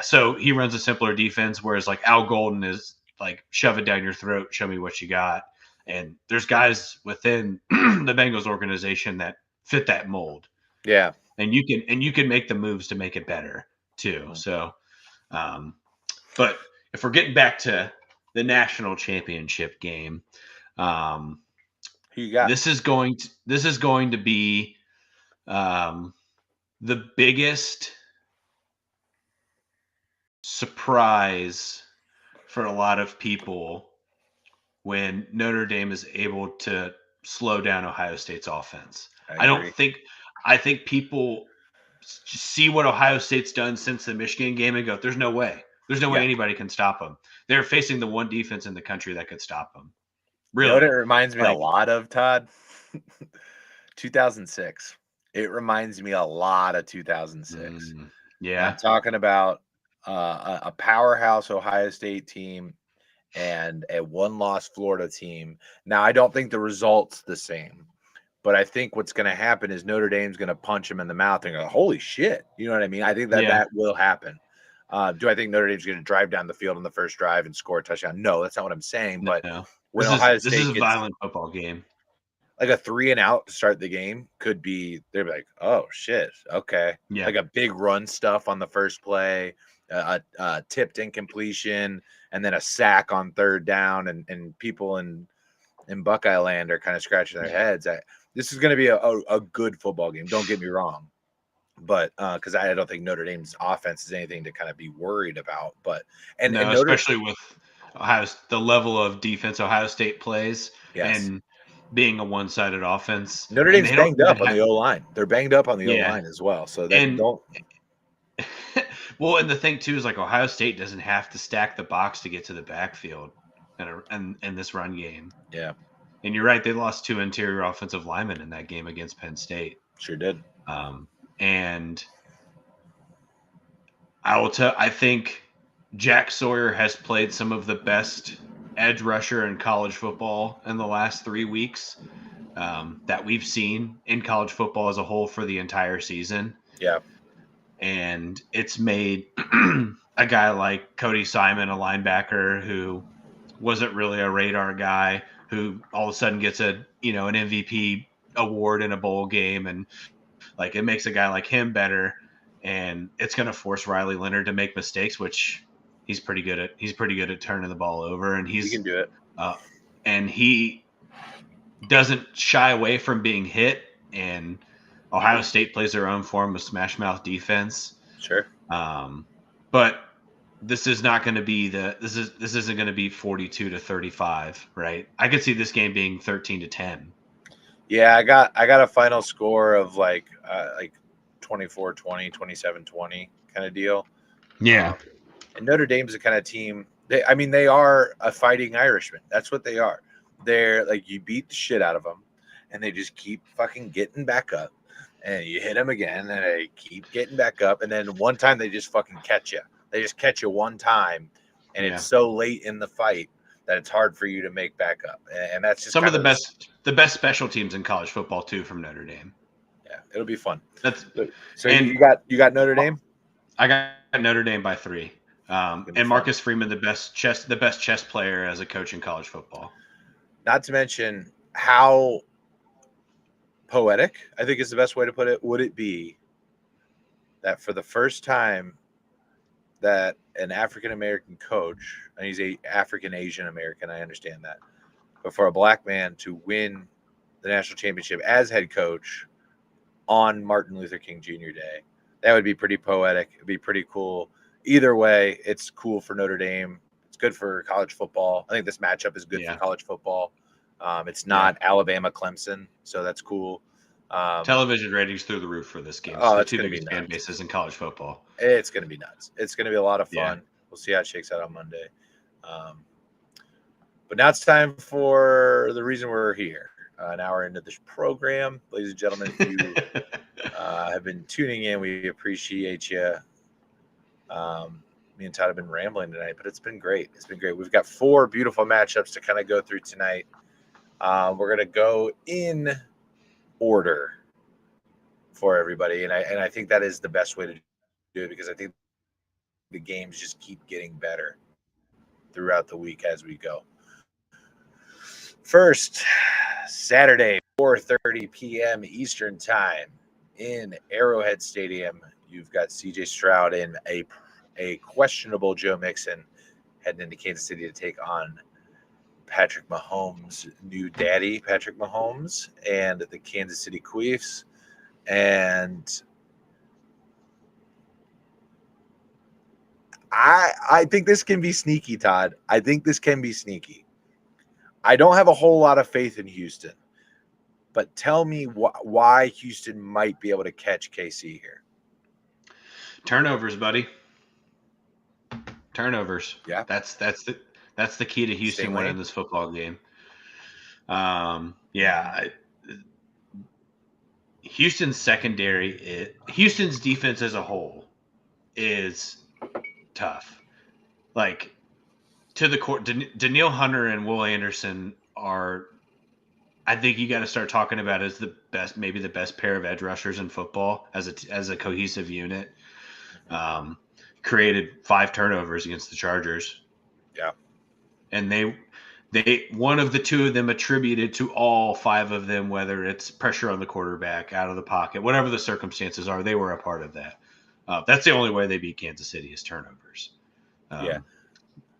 So he runs a simpler defense, whereas like Al Golden is like shove it down your throat, show me what you got. And there's guys within the Bengals organization that fit that mold, Yeah. and you can make the moves to make it better too. So, um, but if we're getting back to the national championship game, um, Who you got? this is going to be um, the biggest surprise for a lot of people when Notre Dame is able to slow down Ohio State's offense. I I don't agree. think I think people see what Ohio State's done since the Michigan game and go, "There's no way. There's no way Yeah. anybody can stop them." They're facing the one defense in the country that could stop them. You know what it Really, reminds me a like, lot of, Todd? 2006. It reminds me a lot of 2006. And I'm yeah, talking about a powerhouse Ohio State team and a one-loss Florida team. Now, I don't think the result's the same, but I think what's going to happen is Notre Dame's going to punch him in the mouth and go, "Holy shit!" You know what I mean? I think that yeah. that will happen. Do I think Notre Dame's going to drive down the field on the first drive and score a touchdown? No, that's not what I'm saying. But No, when this is Ohio this is State a gets violent football game. like a 3 and out to start the game, could be they're like, "Oh shit, okay." Yeah, Like a big run stuff on the first play, a tipped incompletion, and then a sack on third down, and people in Buckeye Land are kind of scratching their heads. This is going to be a good football game. Don't get me wrong, but because I don't think Notre Dame's offense is anything to kind of be worried about. But and no, Notre especially with the level of defense Ohio State plays yes, and being a one-sided offense, Notre and Dame's they don't banged even up on have. the O line. They're banged up on the O Yeah, line as well. So that and don't well, and the thing too is like Ohio State doesn't have to stack the box to get to the backfield in this run game. yeah, And you're right, they lost two interior offensive linemen in that game against Penn State. sure did. And I think Jack Sawyer has played some of the best edge rusher in college football in the last 3 weeks that we've seen in college football as a whole for the entire season. Yeah, And it's made a guy like Cody Simon, a linebacker who wasn't really a radar guy, who all of a sudden gets an MVP award in a bowl game, and like it makes a guy like him better, and it's going to force Riley Leonard to make mistakes, which he's pretty good at. He's pretty good at turning the ball over, and he can do it. uh, he doesn't shy away from being hit. And Ohio State plays their own form of smash mouth defense. Sure. But this is not going to be this isn't going to be 42-35, right? I could see this game being 13-10. Yeah, I got a final score of like 24-20, 27-20 kind of deal. Yeah. And Notre Dame's the kind of team. They are a fighting Irishman. That's what they are. They're like, you beat the shit out of them, and they just keep fucking getting back up. And you hit them again, and they keep getting back up. And then one time they just fucking catch you. They just catch you one time, and it's so late in the fight that it's hard for you to make back up. And that's just some of the best special teams in college football too from Notre Dame. Yeah, it'll be fun. So you got Notre Dame? I got Notre Dame by 3. And Marcus Freeman, the best chess player as a coach in college football. Not to mention how poetic, I think is the best way to put it, would it be that for the first time that an African-American coach, and he's a African-Asian American, I understand that, but for a black man to win the national championship as head coach on Martin Luther King Jr. Day, that would be pretty poetic. It'd be pretty cool. Either way, it's cool for Notre Dame. It's good for college football. I think this matchup is good for college football. It's not Alabama Clemson, so that's cool. Television ratings through the roof for this game. So the two biggest fan bases in college football. It's going to be nuts. It's going to be a lot of fun. We'll see how it shakes out on Monday. But now it's time for the reason we're here. An hour into this program, ladies and gentlemen, if you have been tuning in, we appreciate you. Me and Todd have been rambling tonight, but it's been great. It's been great. We've got 4 beautiful matchups to kind of go through tonight. We're going to go in order for everybody, and I think that is the best way to do it, because I think the games just keep getting better throughout the week as we go. First, Saturday, 4:30 p.m. Eastern Time in Arrowhead Stadium. You've got C.J. Stroud and a questionable Joe Mixon heading into Kansas City to take on Patrick Mahomes' new daddy, Patrick Mahomes, and the Kansas City Chiefs. And I think this can be sneaky, Todd. I think this can be sneaky. I don't have a whole lot of faith in Houston, but tell me why Houston might be able to catch KC here. Turnovers, buddy. Turnovers. Yeah, that's the key to Houston winning this football game. Houston's secondary, Houston's defense as a whole is tough. Like, to the core, Danielle Hunter and Will Anderson are, I think you got to start talking about as the best, maybe the best pair of edge rushers in football as a cohesive unit. Created 5 turnovers against the Chargers. Yeah. And they one of the 2 of them attributed to all 5 of them, whether it's pressure on the quarterback, out of the pocket, whatever the circumstances are, they were a part of that. That's the only way they beat Kansas City is turnovers.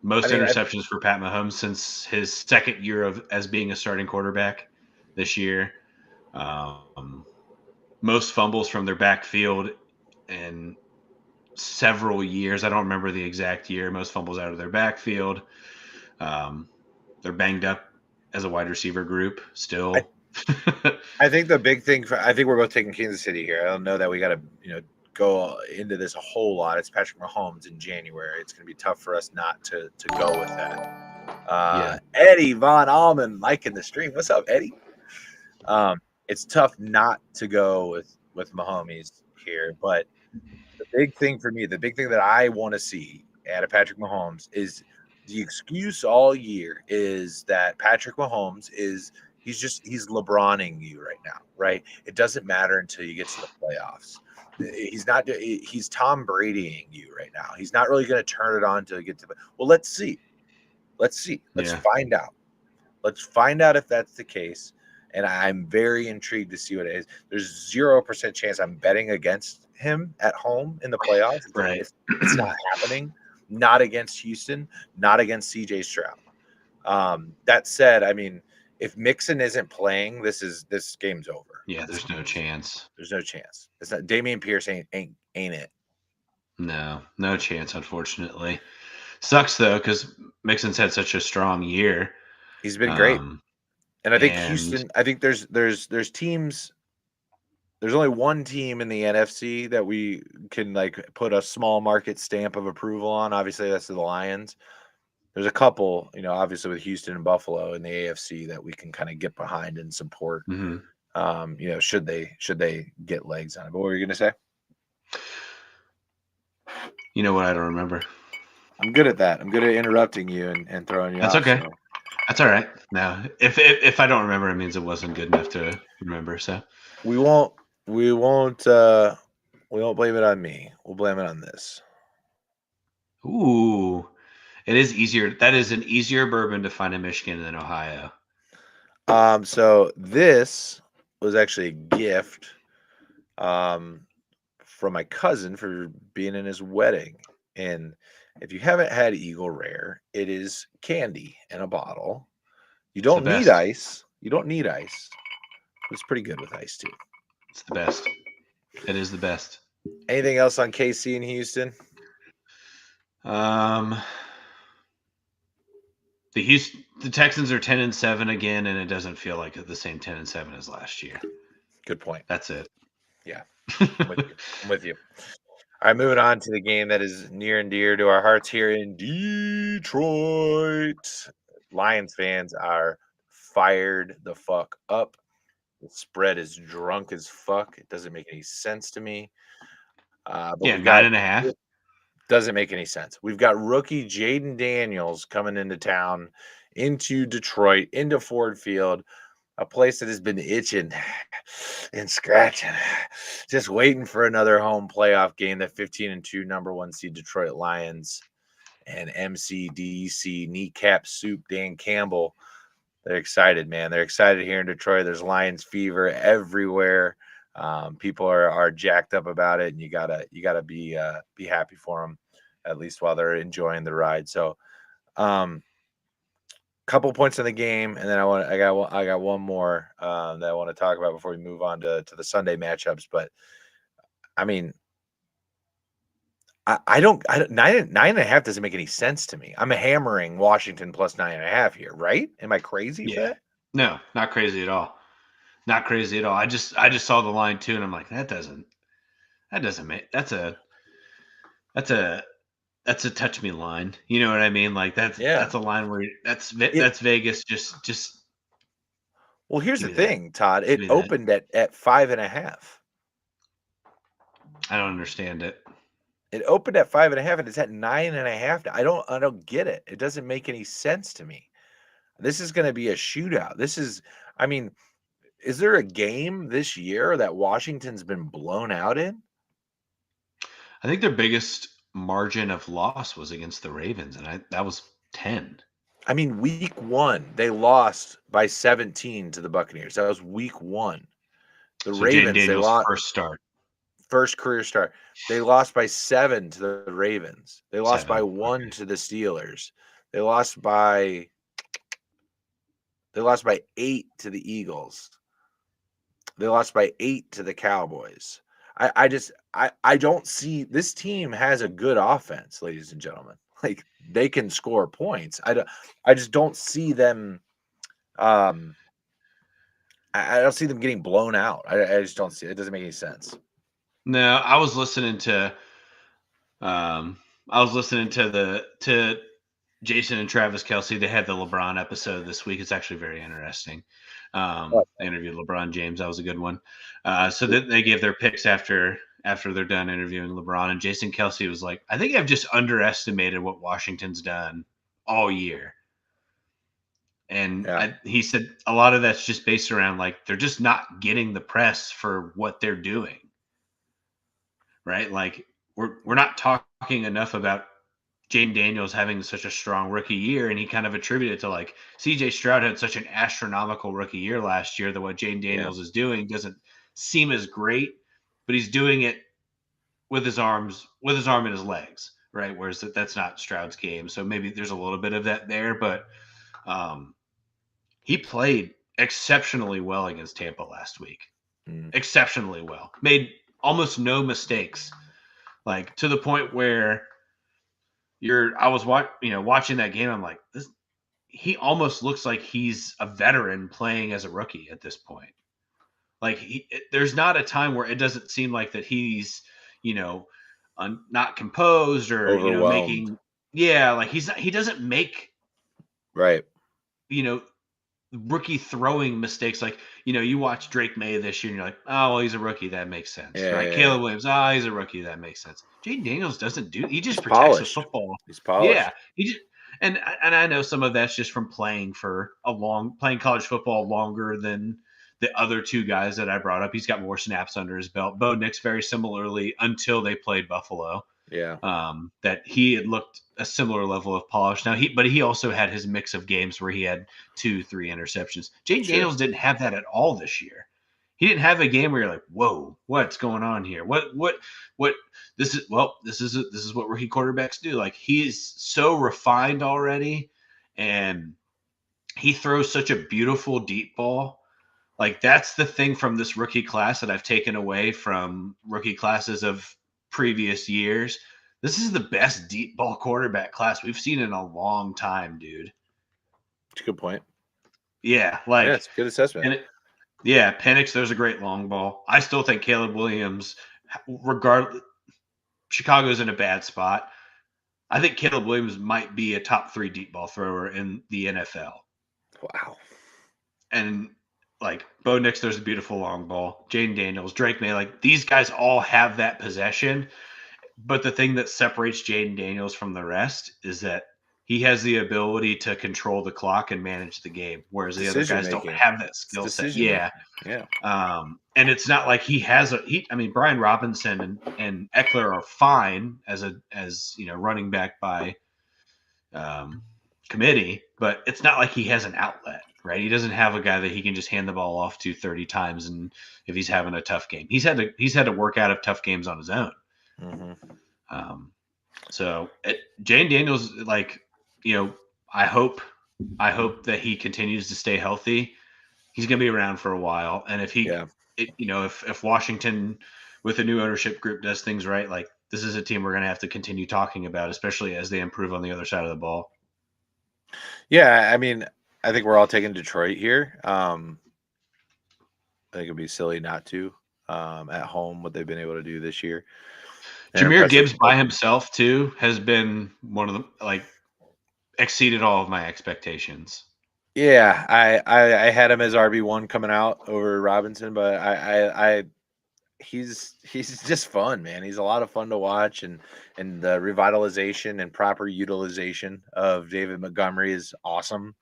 Most interceptions for Pat Mahomes since his second year as being a starting quarterback this year. Most fumbles from their backfield in several years. I don't remember the exact year. Most fumbles out of their backfield. They're banged up as a wide receiver group still. I think the big thing I think we're both taking Kansas City here. I don't know that we got to go into this a whole lot. It's Patrick Mahomes in January. It's going to be tough for us not to go with that. Eddie Von Allman liking the stream. What's up, Eddie? It's tough not to go with Mahomes here, but the big thing for me, the big thing that I want to see out of Patrick Mahomes is the excuse all year is that Patrick Mahomes he's LeBroning you right now, right? It doesn't matter until you get to the playoffs. He's Tom Bradying you right now. He's not really going to turn it on until you get to well, let's see. Let's find out. Let's find out if that's the case. And I'm very intrigued to see what it is. There's 0% chance I'm betting against him at home in the playoffs. Right. It's not happening. Not against Houston, not against CJ Stroud. That said, I mean, if Mixon isn't playing, this game's over. Yeah, there's no chance. There's no chance. It's not Dameon Pierce ain't it. No chance, unfortunately. Sucks though, because Mixon's had such a strong year. He's been great. And I think Houston, I think there's teams there's only one team in the NFC that we can like put a small market stamp of approval on. Obviously, that's the Lions. There's a couple, obviously with Houston and Buffalo in the AFC that we can kind of get behind and support. Should they get legs on it. But what were you going to say? You know what? I don't remember. I'm good at that. I'm good at interrupting you and throwing you That's off. okay. So. That's all right. Now, if I don't remember, it means it wasn't good enough to remember. So we won't blame it on me. We'll blame it on this. Ooh, it is easier. That is an easier bourbon to find in Michigan than Ohio. So this was actually a gift from my cousin for being in his wedding. And if you haven't had Eagle Rare, it is candy in a bottle. You don't need ice. You don't need ice. It's pretty good with ice too. It's the best. It is the best. Anything else on KC in Houston? The Texans are 10-7 again, and it doesn't feel like the same 10-7 as last year. Good point. That's it. Yeah, I'm with you. All right, moving on to the game that is near and dear to our hearts here in Detroit. Lions fans are fired the fuck up. The spread is drunk as fuck. It doesn't make any sense to me. But yeah, 9.5. Doesn't make any sense. We've got rookie Jaden Daniels coming into town, into Detroit, into Ford Field, a place that has been itching and scratching, just waiting for another home playoff game. The 15-2 number one seed Detroit Lions and MCDC kneecap soup Dan Campbell. They're excited, man. They're excited here in Detroit. There's Lions fever everywhere. People are jacked up about it, and you gotta be happy for them, at least while they're enjoying the ride. So, couple points in the game, and then I got one more that I want to talk about before we move on to the Sunday matchups. But I mean, I don't 9.5 doesn't make any sense to me. I'm hammering Washington plus 9.5 here, right? Am I crazy for that? No, not crazy at all. Not crazy at all. I just saw the line too, and I'm like, that doesn't make that's a touch me line. You know what I mean? Like that's a line where that's Vegas just. Well, here's the thing, Todd. It opened at 5.5. I don't understand it. It opened at 5.5 and it's at 9.5. I don't get it. It doesn't make any sense to me. This is going to be a shootout. Is there a game this year that Washington's been blown out in? I think their biggest margin of loss was against the Ravens, and that was 10. I mean, week 1, they lost by 17 to the Buccaneers. That was week 1. The Ravens, they lost first career start. They lost by 7 to the Ravens. They lost by 1 to the Steelers. They lost by 8 to the Eagles. They lost by 8 to the Cowboys. I don't see this team has a good offense, ladies and gentlemen. Like they can score points. I just don't see them. I don't see them getting blown out. I just don't see it. It doesn't make any sense. No, I was listening to to Jason and Travis Kelce. They had the LeBron episode this week. It's actually very interesting. They interviewed LeBron James. That was a good one. So they gave their picks after they're done interviewing LeBron, and Jason Kelce was like, I think I've just underestimated what Washington's done all year. And he said a lot of that's just based around like they're just not getting the press for what they're doing. Right? Like we're not talking enough about Jaden Daniels having such a strong rookie year, and he kind of attributed it to like CJ Stroud had such an astronomical rookie year last year that what Jaden Daniels is doing doesn't seem as great, but he's doing it with his arm and his legs, right? Whereas that's not Stroud's game. So maybe there's a little bit of that there, but he played exceptionally well against Tampa last week. Exceptionally well. Made almost no mistakes. Like to the point where I was watching that game. I'm like, he almost looks like he's a veteran playing as a rookie at this point. Like there's not a time where it doesn't seem like that he's, not composed or Overwhelmed. making. Yeah, like he doesn't make Right. you know rookie throwing mistakes. Like you watch Drake May this year and you're like, oh well, he's a rookie, that makes sense, right? Yeah. Caleb Williams, oh, he's a rookie, that makes sense. Jaden Daniels doesn't do. He He's just protects the polished. football. He's Yeah, polished. he just. And I know some of that's just from playing college football longer than the other two guys that I brought up. He's got more snaps under his belt. Bo Nix very similarly until they played Buffalo. Yeah. That he had looked a similar level of polish. Now he also had his mix of games where he had 2-3 interceptions. Jaden Sure. Daniels didn't have that at all this year. He didn't have a game where you're like, whoa, what's going on here? What this is what rookie quarterbacks do. Like he's so refined already, and he throws such a beautiful deep ball. Like that's the thing from this rookie class that I've taken away from rookie classes of previous years. This is the best deep ball quarterback class we've seen in a long time, dude. It's a good point. Yeah, Yeah, it's a good assessment. Penix, there's a great long ball. I still think Caleb Williams, regardless, Chicago's in a bad spot. I think Caleb Williams might be a top 3 deep ball thrower in the NFL. Wow. And like Bo Nix, there's a beautiful long ball. Jaden Daniels, Drake May, like these guys all have that possession. But the thing that separates Jaden Daniels from the rest is that he has the ability to control the clock and manage the game, whereas the other guys don't have that skill set. Yeah. And it's not like he has I mean, Brian Robinson and Eckler are fine as running back by committee, but it's not like he has an outlet, right? He doesn't have a guy that he can just hand the ball off to 30 times, and if he's having a tough game, he's had to work out of tough games on his own. Mm-hmm. So Jane Daniels, like, I hope that he continues to stay healthy. He's going to be around for a while, and if if Washington with a new ownership group does things right, like this is a team we're going to have to continue talking about, especially as they improve on the other side of the ball. Yeah, I mean, I think we're all taking Detroit here. I think it'd be silly not to at home what they've been able to do this year. Jahmyr Gibbs by himself too has been one of the exceeded all of my expectations. Yeah, I had him as RB1 coming out over Robinson, but I he's just fun, man. He's a lot of fun to watch, and the revitalization and proper utilization of David Montgomery is awesome.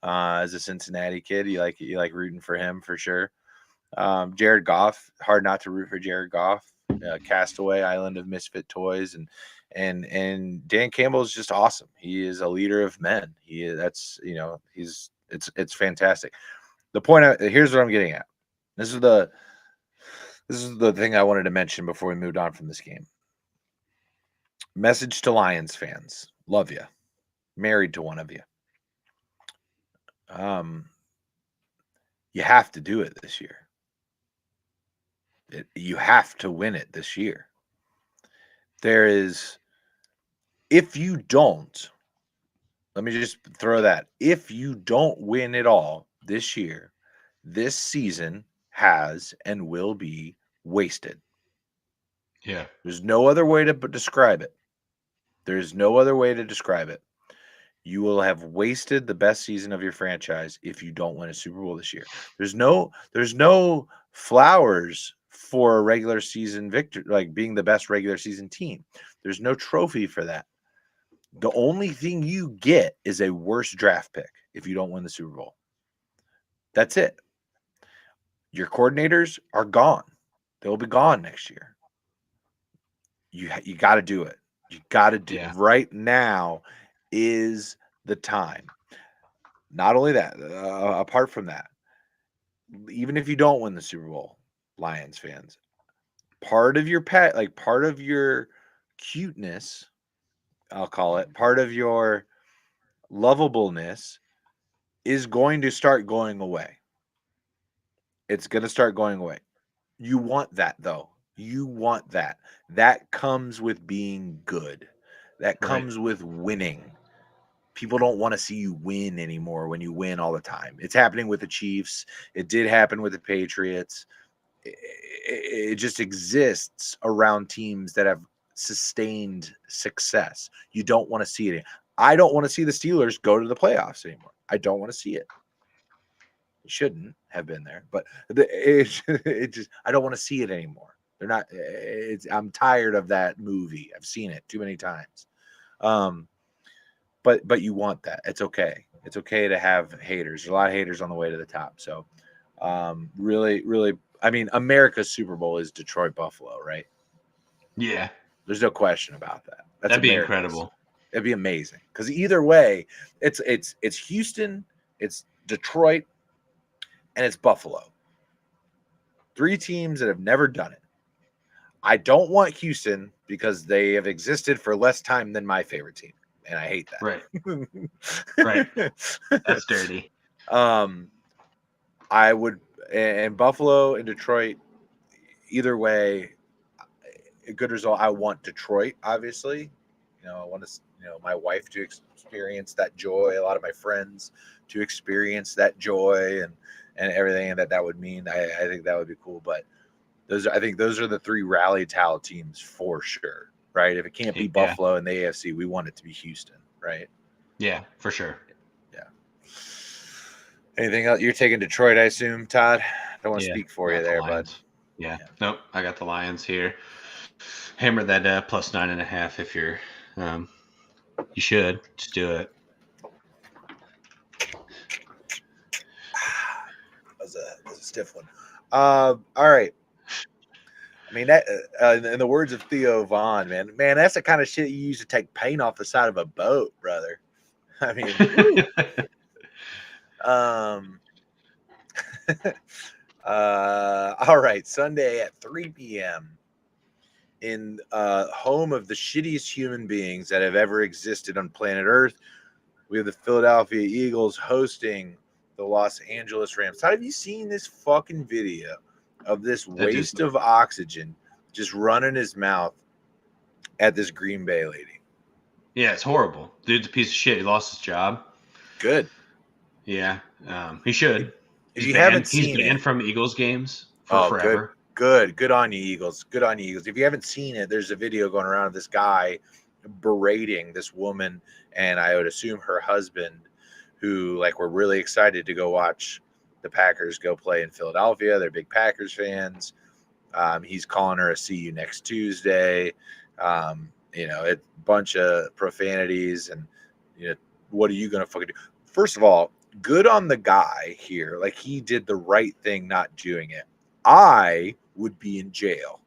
As a Cincinnati kid, you like rooting for him for sure. Jared Goff, hard not to root for Jared Goff. Castaway, Island of Misfit Toys, and Dan Campbell is just awesome. He is a leader of men. It's fantastic. The point here's what I'm getting at. This is the thing I wanted to mention before we moved on from this game. Message to Lions fans. Love you. Married to one of you. You have to do it this year. You have to win it this year. If you don't, let me just throw that. If you don't win it all this year, this season has and will be wasted. Yeah. There's no other way to describe it. There's no other way to describe it. You will have wasted the best season of your franchise if you don't win a Super Bowl this year. There's no flowers for a regular season victory, like being the best regular season team. There's no trophy for that. The only thing you get is a worse draft pick if you don't win the Super Bowl. That's it. Your coordinators are gone. They'll be gone next year. You got to do it. You got to do it. Right now is the time. Not only that, apart from that, even if you don't win the Super Bowl, Lions fans, part of your part of your cuteness, I'll call it, part of your lovableness is going to start going away. It's going to start going away. You want that, though. You want that. That comes with being good. That comes with winning. people don't want to see you win anymore when you win all the time. It's happening with the Chiefs. It did happen with the Patriots. It just exists around teams that have sustained success. You don't want to see it. I don't want to see the Steelers go to the playoffs anymore. I don't want to see it. It shouldn't have been there, but it just I don't want to see it anymore. They're not. I'm tired of that movie. I've seen it too many times. But you want that. It's okay. It's okay to have haters. There's a lot of haters on the way to the top. So, really, really, I mean, America's Super Bowl is Detroit Buffalo, right? Yeah, there's no question about that. That'd be incredible. It'd be amazing because either way, it's Houston, it's Detroit, and it's Buffalo. 3 teams that have never done it. I don't want Houston because they have existed for less time than my favorite team, and I hate that. Right. Right. That's dirty. I would, and Buffalo and Detroit, either way, a good result. I want Detroit, obviously. I want to, my wife to experience that joy. A lot of my friends to experience that joy and everything that would mean. I think that would be cool. But I think those are the 3 rally towel teams for sure, right? If it can't be Buffalo in the AFC, we want it to be Houston, right? Yeah, for sure. Yeah. Anything else? You're taking Detroit, I assume, Todd? I don't want to speak for you there, but yeah. Nope, I got the Lions here. Hammer that plus 9.5 if you're. You should just do it. That was a stiff one. All right. I mean, that in the words of Theo Vaughn, man, that's the kind of shit you use to take paint off the side of a boat, brother. I mean, all right, Sunday at 3 p.m. in home of the shittiest human beings that have ever existed on planet Earth, we have the Philadelphia Eagles hosting the Los Angeles Rams. How have you seen this fucking video of this waste of oxygen just running his mouth at this Green Bay lady? Yeah, it's horrible. Dude's a piece of shit. He lost his job. Good. Yeah, he should. He's banned from Eagles games for forever. Good on you, Eagles. Good on you, Eagles. If you haven't seen it, there's a video going around of this guy berating this woman, and I would assume her husband, who were really excited to go watch the Packers go play in Philadelphia. They're big Packers fans. He's calling her a "see you next Tuesday." A bunch of profanities, and what are you gonna fucking do? First of all, good on the guy here. He did the right thing not doing it. I would be in jail.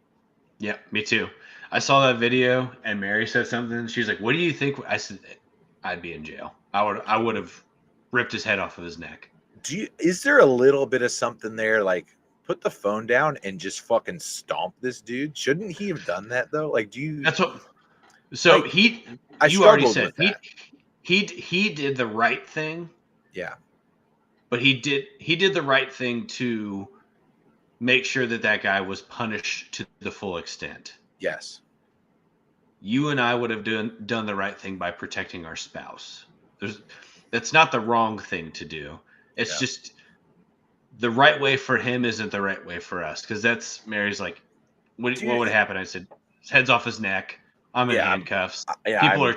Yeah, me too. I saw that video and Mary said something. She's like, "What do you think?" I said, "I'd be in jail. I would have ripped his head off of his neck." Is there a little bit of something there? Put the phone down and just fucking stomp this dude. Shouldn't he have done that though? That's what. So you already said he did the right thing. Yeah. But he did the right thing to make sure that guy was punished to the full extent. Yes. You and I would have done the right thing by protecting our spouse. That's not the wrong thing to do. It's just the right way for him isn't the right way for us. Because that's Mary's like, what would happen? I said, his head's off his neck. I'm in handcuffs. People are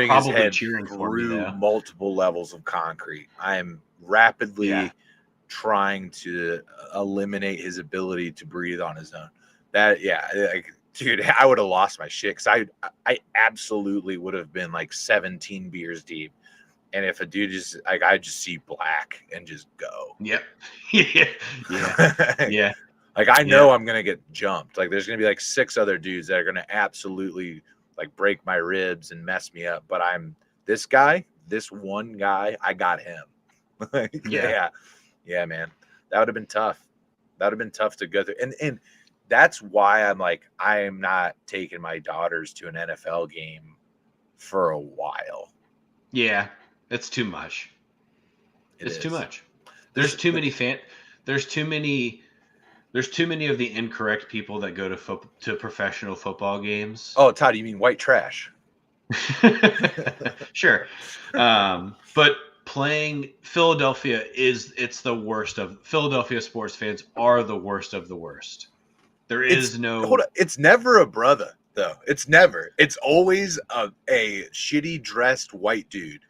probably cheering for me though. Multiple levels of concrete. I am rapidly trying to eliminate his ability to breathe on his own. Dude, I would have lost my shit because I absolutely would have been 17 beers deep. And if a dude just I just see black and just go. Yep. Yeah. I know I'm gonna get jumped. There's gonna be 6 other dudes that are gonna absolutely break my ribs and mess me up. But this one guy, I got him. Yeah, man. That would have been tough. That would have been tough to go through. And that's why I am not taking my daughters to an NFL game for a while. Yeah, it's too much. It's too much. There's too many There's too many of the incorrect people that go to professional football games. Oh, Todd, you mean white trash? Sure. But playing Philadelphia it's the worst of Philadelphia sports fans are the worst of the worst. There is no. It's never a brother though. It's never. It's always a shitty dressed white dude.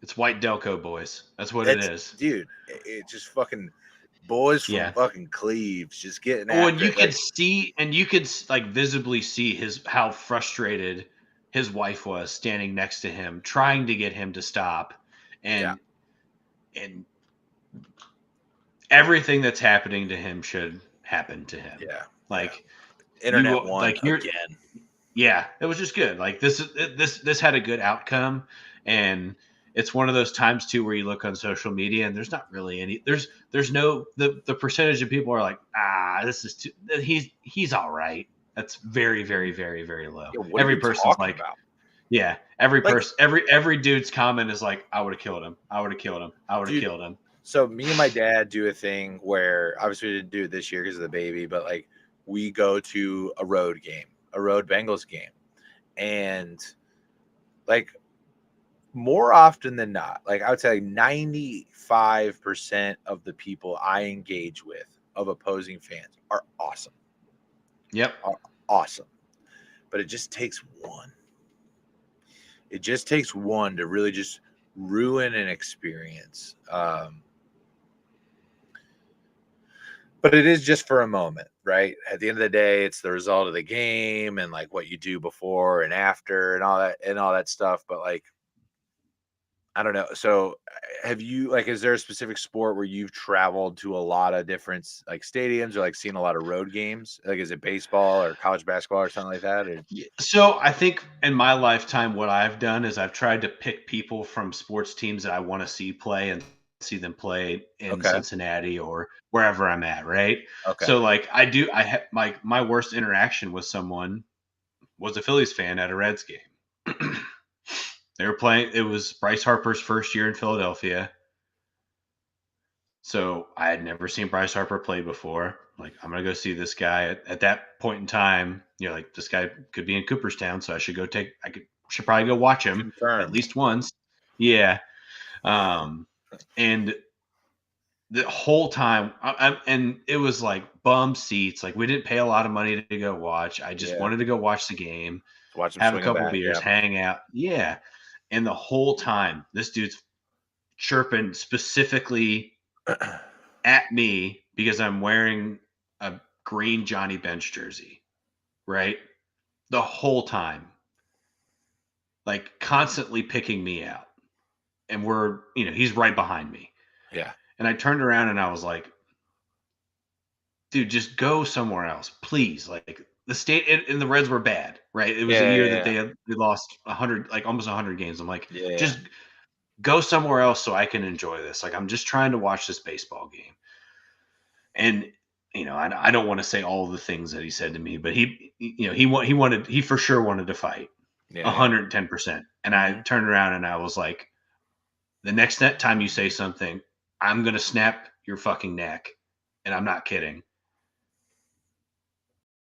It's white Delco boys. That's what it is, dude. It's just fucking boys from fucking Cleves just getting. Oh, and you could see, and you could like visibly see how frustrated his wife was standing next to him, trying to get him to stop, and everything that's happening to him should happen to him. Yeah, like internet won like again. Yeah, it was just good. Like this had a good outcome, and it's one of those times too where you look on social media and there's not really any. There's no the percentage of people are like, this is too, he's all right. That's very very very very low. Yeah, every person's like, about? Yeah, every person, every dude's comment is like, I would have killed him. I would have killed him. I would have killed him. So me and my dad do a thing where obviously we didn't do it this year because of the baby, but like we go to a road game, a road Bengals game, and like more often than not, like I would say 95% of the people I engage with of opposing fans are awesome. Yep. Are awesome. But it just takes one. It just takes one to really just ruin an experience. But it is just for a moment, right? At the end of the day, it's the result of the game and like what you do before and after and all that stuff. But like, I don't know. So have you is there a specific sport where you've traveled to a lot of different like stadiums or like seen a lot of road games? Like, is it baseball or college basketball or something like that? Or? So I think in my lifetime, what I've done is I've tried to pick people from sports teams that I want to see play and see them play in Cincinnati or wherever I'm at. Right. Okay. So like I have my worst interaction with someone was a Phillies fan at a Reds game. They were playing. It was Bryce Harper's first year in Philadelphia. So I had never seen Bryce Harper play before. Like, I'm going to go see this guy at that point in time. You know, like this guy could be in Cooperstown. So I should should probably go watch him at least once. Yeah. And the whole time, and it was like bum seats. Like we didn't pay a lot of money to go watch. I just wanted to go watch the game, have a couple beers, hang out. Yeah. And the whole time, this dude's chirping specifically at me because I'm wearing a green Johnny Bench jersey, right? The whole time. Like constantly picking me out. And he's right behind me. Yeah. And I turned around and I was like, dude, just go somewhere else, please. Like the state and the Reds were bad, right? It was a year that they lost 100, like almost 100 games. I'm like, just go somewhere else so I can enjoy this. Like, I'm just trying to watch this baseball game. And, I don't want to say all the things that he said to me, but he for sure wanted to fight 110%. And I turned around and I was like, the next time you say something, I'm going to snap your fucking neck. And I'm not kidding.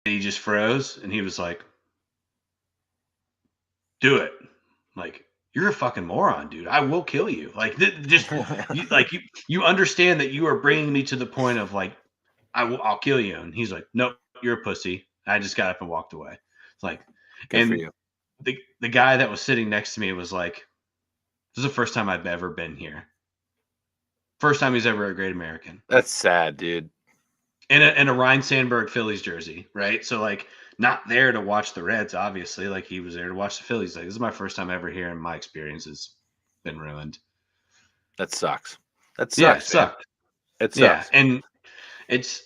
And he just froze and he was like, do it. Like, you're a fucking moron, dude. I will kill you. Like, just you understand that you are bringing me to the point of like, I'll kill you. And he's like, nope, you're a pussy. I just got up and walked away. It's like, good for you. The guy that was sitting next to me was like, this is the first time I've ever been here. First time he's ever a Great American. That's sad, dude. In a Ryan Sandberg Phillies jersey, right? So like, not there to watch the Reds, obviously. Like he was there to watch the Phillies. Like, this is my first time ever here, and my experience has been ruined. That sucks. That sucks. Yeah, it sucked. It sucks. Yeah, and it's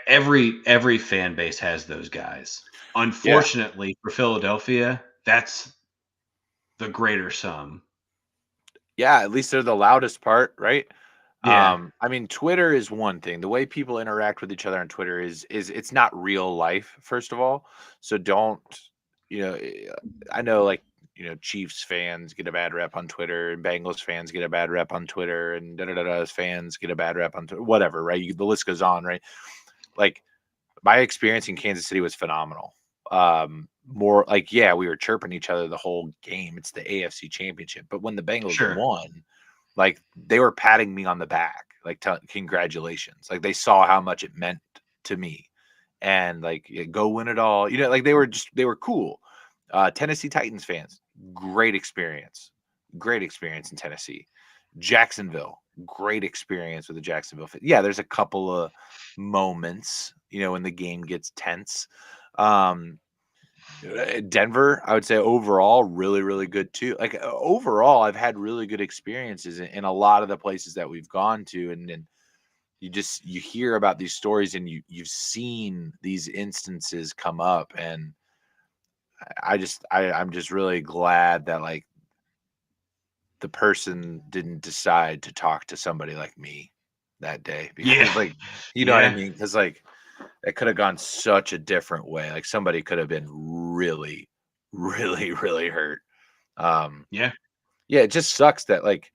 every fan base has those guys. Unfortunately for Philadelphia, that's the greater sum. Yeah, at least they're the loudest part, right? Yeah. I mean, Twitter is one thing. The way people interact with each other on Twitter is it's not real life, first of all. So don't, I know like, Chiefs fans get a bad rep on Twitter and Bengals fans get a bad rep on Twitter and fans get a bad rep on Twitter, whatever, right? The list goes on, right? Like my experience in Kansas City was phenomenal. more like, yeah, we were chirping each other the whole game. It's the AFC Championship. But when the Bengals won, like they were patting me on the back, like congratulations. Like they saw how much it meant to me. And like go win it all. You know, like they were cool. Tennessee Titans fans, great experience. Great experience in Tennessee. Jacksonville, great experience with the Jacksonville. Yeah, there's a couple of moments, you know, when the game gets tense. Denver, I would say overall, really, really good too. Like overall, I've had really good experiences in a lot of the places that we've gone to, and you hear about these stories, and you've seen these instances come up, and I'm just really glad that like the person didn't decide to talk to somebody like me that day, because like, you know what I mean? Because like it could have gone such a different way. Like somebody could have been really, really, really hurt. Yeah, it just sucks that like,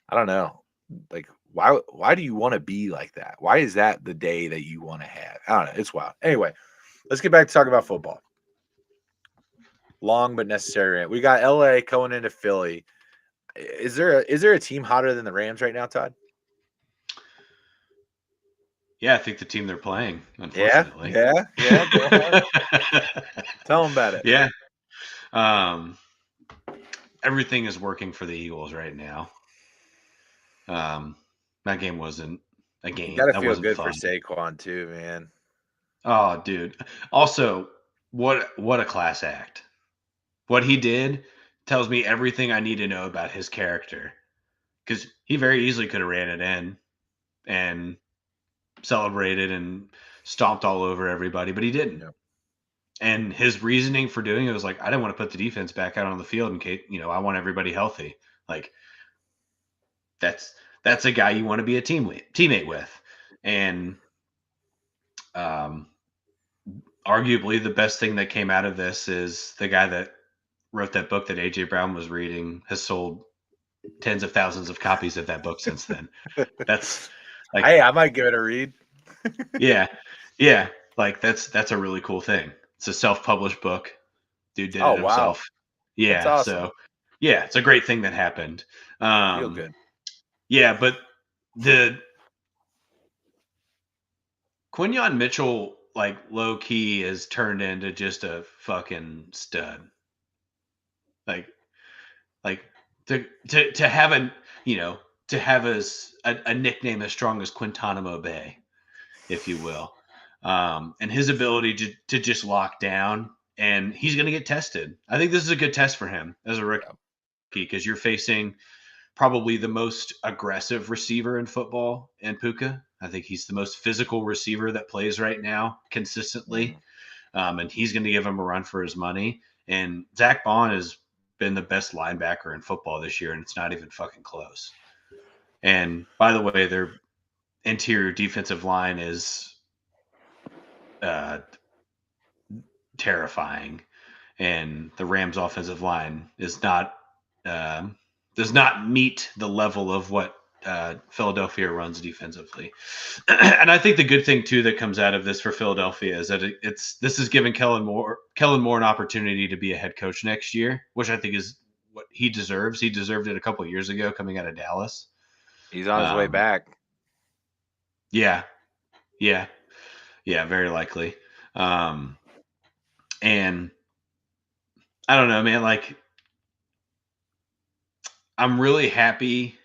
I don't know, like why do you want to be like that? Why is that the day that you want to have? I don't know. It's wild. Anyway, let's get back to talking about football. Long but necessary rant. We got LA going into Philly. Is there a team hotter than the Rams right now, Todd? Yeah, I think the team they're playing, unfortunately. Yeah. Go ahead. Tell them about it. Yeah. Everything is working for the Eagles right now. That game wasn't a game. You gotta that feel wasn't good fun. for Saquon too, man. Oh, dude. Also, what a class act. What he did tells me everything I need to know about his character. Because he very easily could have ran it in and celebrated and stomped all over everybody, but he didn't. Yeah. And his reasoning for doing it was like, I didn't want to put the defense back out on the field in case, I want everybody healthy. Like that's a guy you want to be a teammate with. And arguably the best thing that came out of this is the guy that wrote that book that AJ Brown was reading has sold tens of thousands of copies of that book since then. That's like, hey, I might give it a read. Yeah. Like that's a really cool thing. It's a self-published book. Dude did it himself. Wow. Yeah. That's awesome. So yeah, it's a great thing that happened. Feel good. Yeah, but the Quinyon Mitchell, like low key, has turned into just a fucking stud. Like to have to have a nickname as strong as Guantanamo Bay, if you will, and his ability to just lock down, and he's going to get tested. I think this is a good test for him as a rookie because you're facing probably the most aggressive receiver in football in Puka. I think he's the most physical receiver that plays right now consistently. And he's going to give him a run for his money. And Zach Bond has been the best linebacker in football this year, and it's not even fucking close. And by the way, their interior defensive line is terrifying, and the Rams' offensive line is not does not meet the level of what Philadelphia runs defensively. And I think the good thing too that comes out of this for Philadelphia is that this is giving Kellen Moore an opportunity to be a head coach next year, which I think is what he deserves. He deserved it a couple of years ago coming out of Dallas. He's on his way back. Yeah, very likely. And I don't know, man. Like, I'm really happy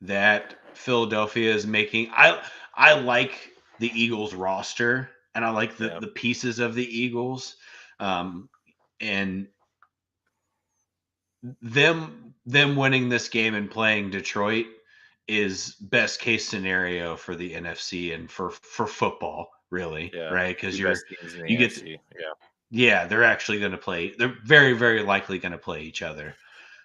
that Philadelphia is making. I like the Eagles roster, and I like the pieces of the Eagles, and them winning this game and playing Detroit is best case scenario for the NFC and for football, really, right? Because you get they're actually going to play. They're very, very likely going to play each other.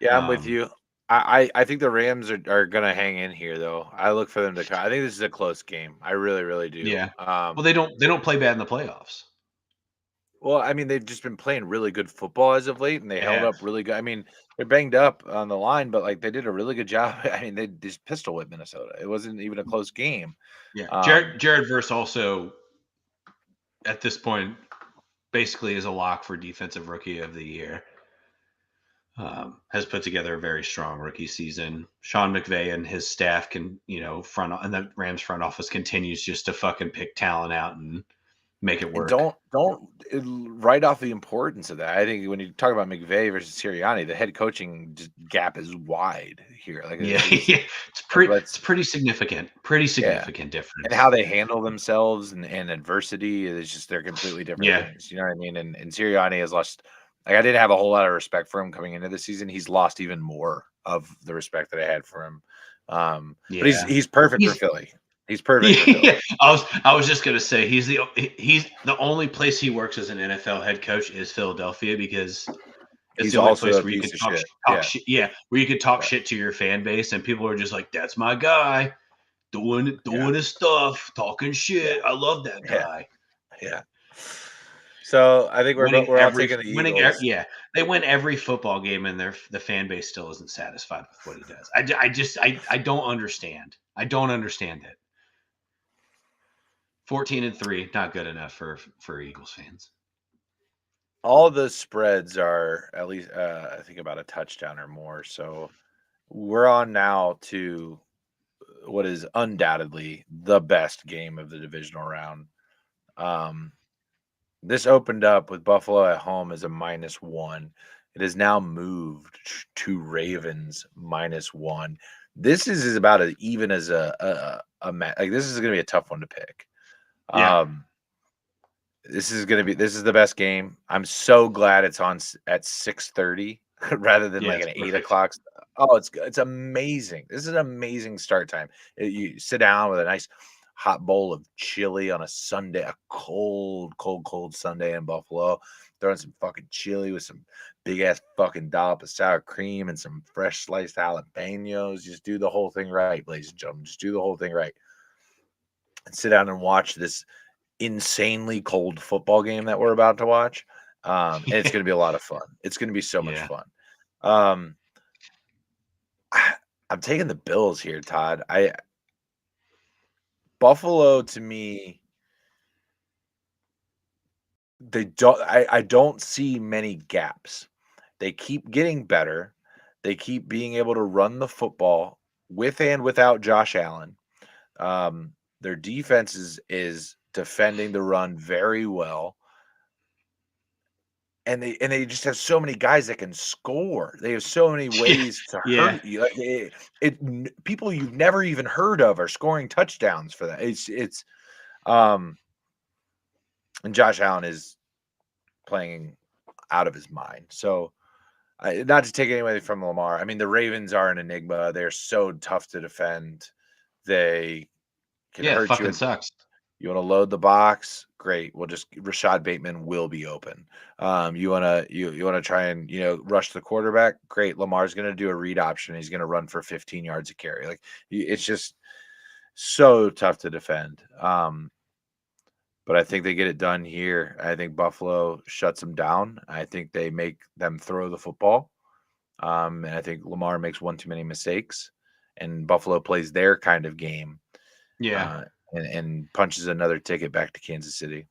Yeah, I'm with you. I think the Rams are going to hang in here, though. I look for them to come. I think this is a close game. I really, really do. Yeah. Well, they don't play bad in the playoffs. Well, I mean, they've just been playing really good football as of late, and they held up really good. I mean, they're banged up on the line, but like they did a really good job. I mean, they just pistol whipped Minnesota. It wasn't even a close game. Yeah, Jared Verse also at this point basically is a lock for defensive rookie of the year. Has put together a very strong rookie season. Sean McVay and his staff and the Rams front office continues just to fucking pick talent out and make it work. And don't write off the importance of that. I think when you talk about McVay versus Sirianni, the head coaching gap is wide here. Like it's pretty significant. Pretty significant difference. And how they handle themselves and adversity is just they're completely different things. You know what I mean? And Sirianni has lost. Like I didn't have a whole lot of respect for him coming into the season. He's lost even more of the respect that I had for him. But he's perfect for Philly. He's perfect. For Philly. I was just gonna say he's the only place he works as an NFL head coach is Philadelphia because it's the only place where you can talk shit. Yeah, where you can talk shit to your fan base and people are just like, "That's my guy, doing his stuff, talking shit. I love that guy." Yeah. So I think we're all taking the Eagles. They win every football game, and the fan base still isn't satisfied with what he does. I don't understand. I don't understand it. 14-3, not good enough for Eagles fans. All the spreads are at least I think about a touchdown or more. So we're on now to what is undoubtedly the best game of the divisional round. This opened up with Buffalo at home as a -1. It has now moved to Ravens -1. This is about as even as a match. Like this is going to be a tough one to pick. Yeah. This is the best game. I'm so glad it's on at 6:30 rather than like an 8 o'clock. Oh, it's amazing. This is an amazing start time. You sit down with a nice hot bowl of chili on a Sunday, a cold Sunday in Buffalo. Throwing some fucking chili with some big ass fucking dollop of sour cream and some fresh sliced jalapenos. Just do the whole thing right, ladies and gentlemen. Just do the whole thing right. And sit down and watch this insanely cold football game that we're about to watch. And it's going to be a lot of fun. It's going to be so much fun. I'm taking the Bills here, Todd. Buffalo to me, I don't see many gaps. They keep getting better. They keep being able to run the football with and without Josh Allen. Their defense is defending the run very well. And they just have so many guys that can score. They have so many ways to hurt you. Like people you've never even heard of are scoring touchdowns for that. And Josh Allen is playing out of his mind. So not to take anything from Lamar. I mean, the Ravens are an enigma. They're so tough to defend. They can hurt you. It fucking sucks. You want to load the box? Great. We'll just Rashad Bateman will be open. You want to try and rush the quarterback? Great. Lamar's going to do a read option. He's going to run for 15 yards a carry. Like it's just so tough to defend. But I think they get it done here. I think Buffalo shuts them down. I think they make them throw the football. And I think Lamar makes one too many mistakes, and Buffalo plays their kind of game. Yeah. And punches another ticket back to Kansas City.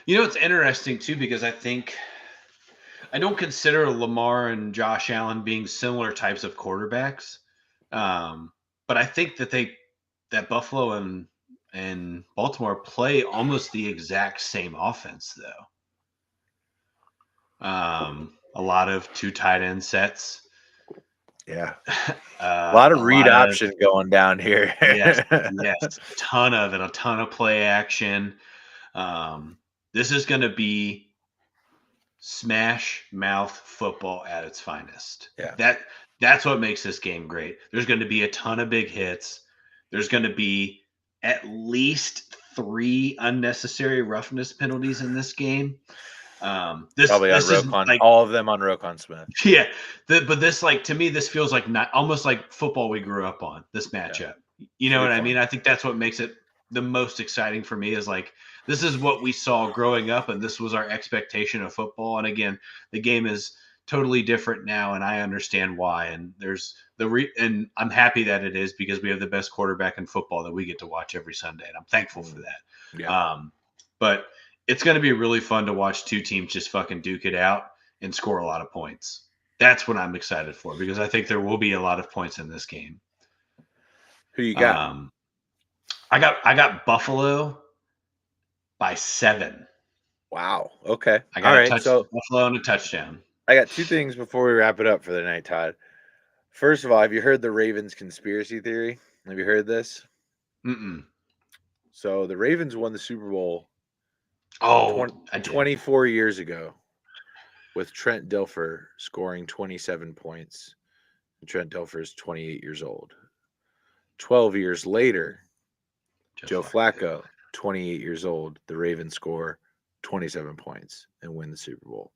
It's interesting too because I don't consider Lamar and Josh Allen being similar types of quarterbacks, but I think that Buffalo and Baltimore play almost the exact same offense though. A lot of 2 tight end sets. Yeah. A lot of read option going down here. yes. A ton of play action. This is going to be smash mouth football at its finest. Yeah. That's what makes this game great. There's going to be a ton of big hits. There's going to be at least 3 unnecessary roughness penalties in this game. This is like, all of them on Roquan Smith. Yeah, but this to me this feels like not almost like football we grew up on this matchup. Yeah. You know what I mean? I think that's what makes it the most exciting for me is like this is what we saw growing up, and this was our expectation of football. And again, the game is totally different now, and I understand why. And there's and I'm happy that it is because we have the best quarterback in football that we get to watch every Sunday, and I'm thankful for that. Yeah. But it's going to be really fun to watch two teams just fucking duke it out and score a lot of points. That's what I'm excited for because I think there will be a lot of points in this game. Who you got? I got Buffalo by 7. Wow. Okay. I All got right. So Buffalo and a touchdown. I got two things before we wrap it up for the night, Todd. First of all, have you heard the Ravens conspiracy theory? Have you heard this? Mm-mm. So the Ravens won the Super Bowl 24 years ago with Trent Dilfer scoring 27 points. And Trent Dilfer is 28 years old. 12 years later, Joe Flacco, 28 years old, the Ravens score 27 points and win the Super Bowl.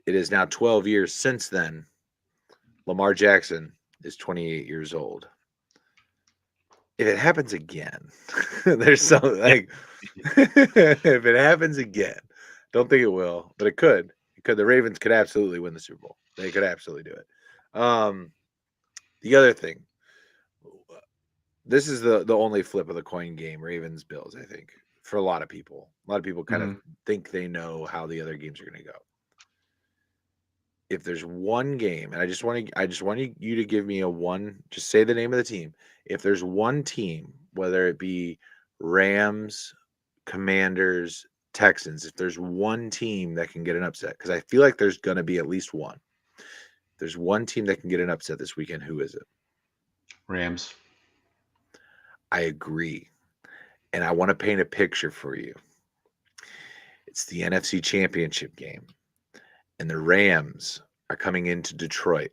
It is now 12 years since then. Lamar Jackson is 28 years old. If it happens again, there's something like if it happens again, don't think it will, but it could. Because the Ravens could absolutely win the Super Bowl. They could absolutely do it. The other thing, this is the only flip of the coin game, Ravens Bills, I think, for a lot of people. A lot of people kind of think they know how the other games are going to go. If there's one game, and I just want you to give me just say the name of the team. If there's one team, whether it be Rams, Commanders, Texans, if there's one team that can get an upset, because I feel like there's going to be at least one. If there's one team that can get an upset this weekend, who is it? Rams. I agree. And I want to paint a picture for you. It's the NFC Championship game. And the Rams are coming into Detroit.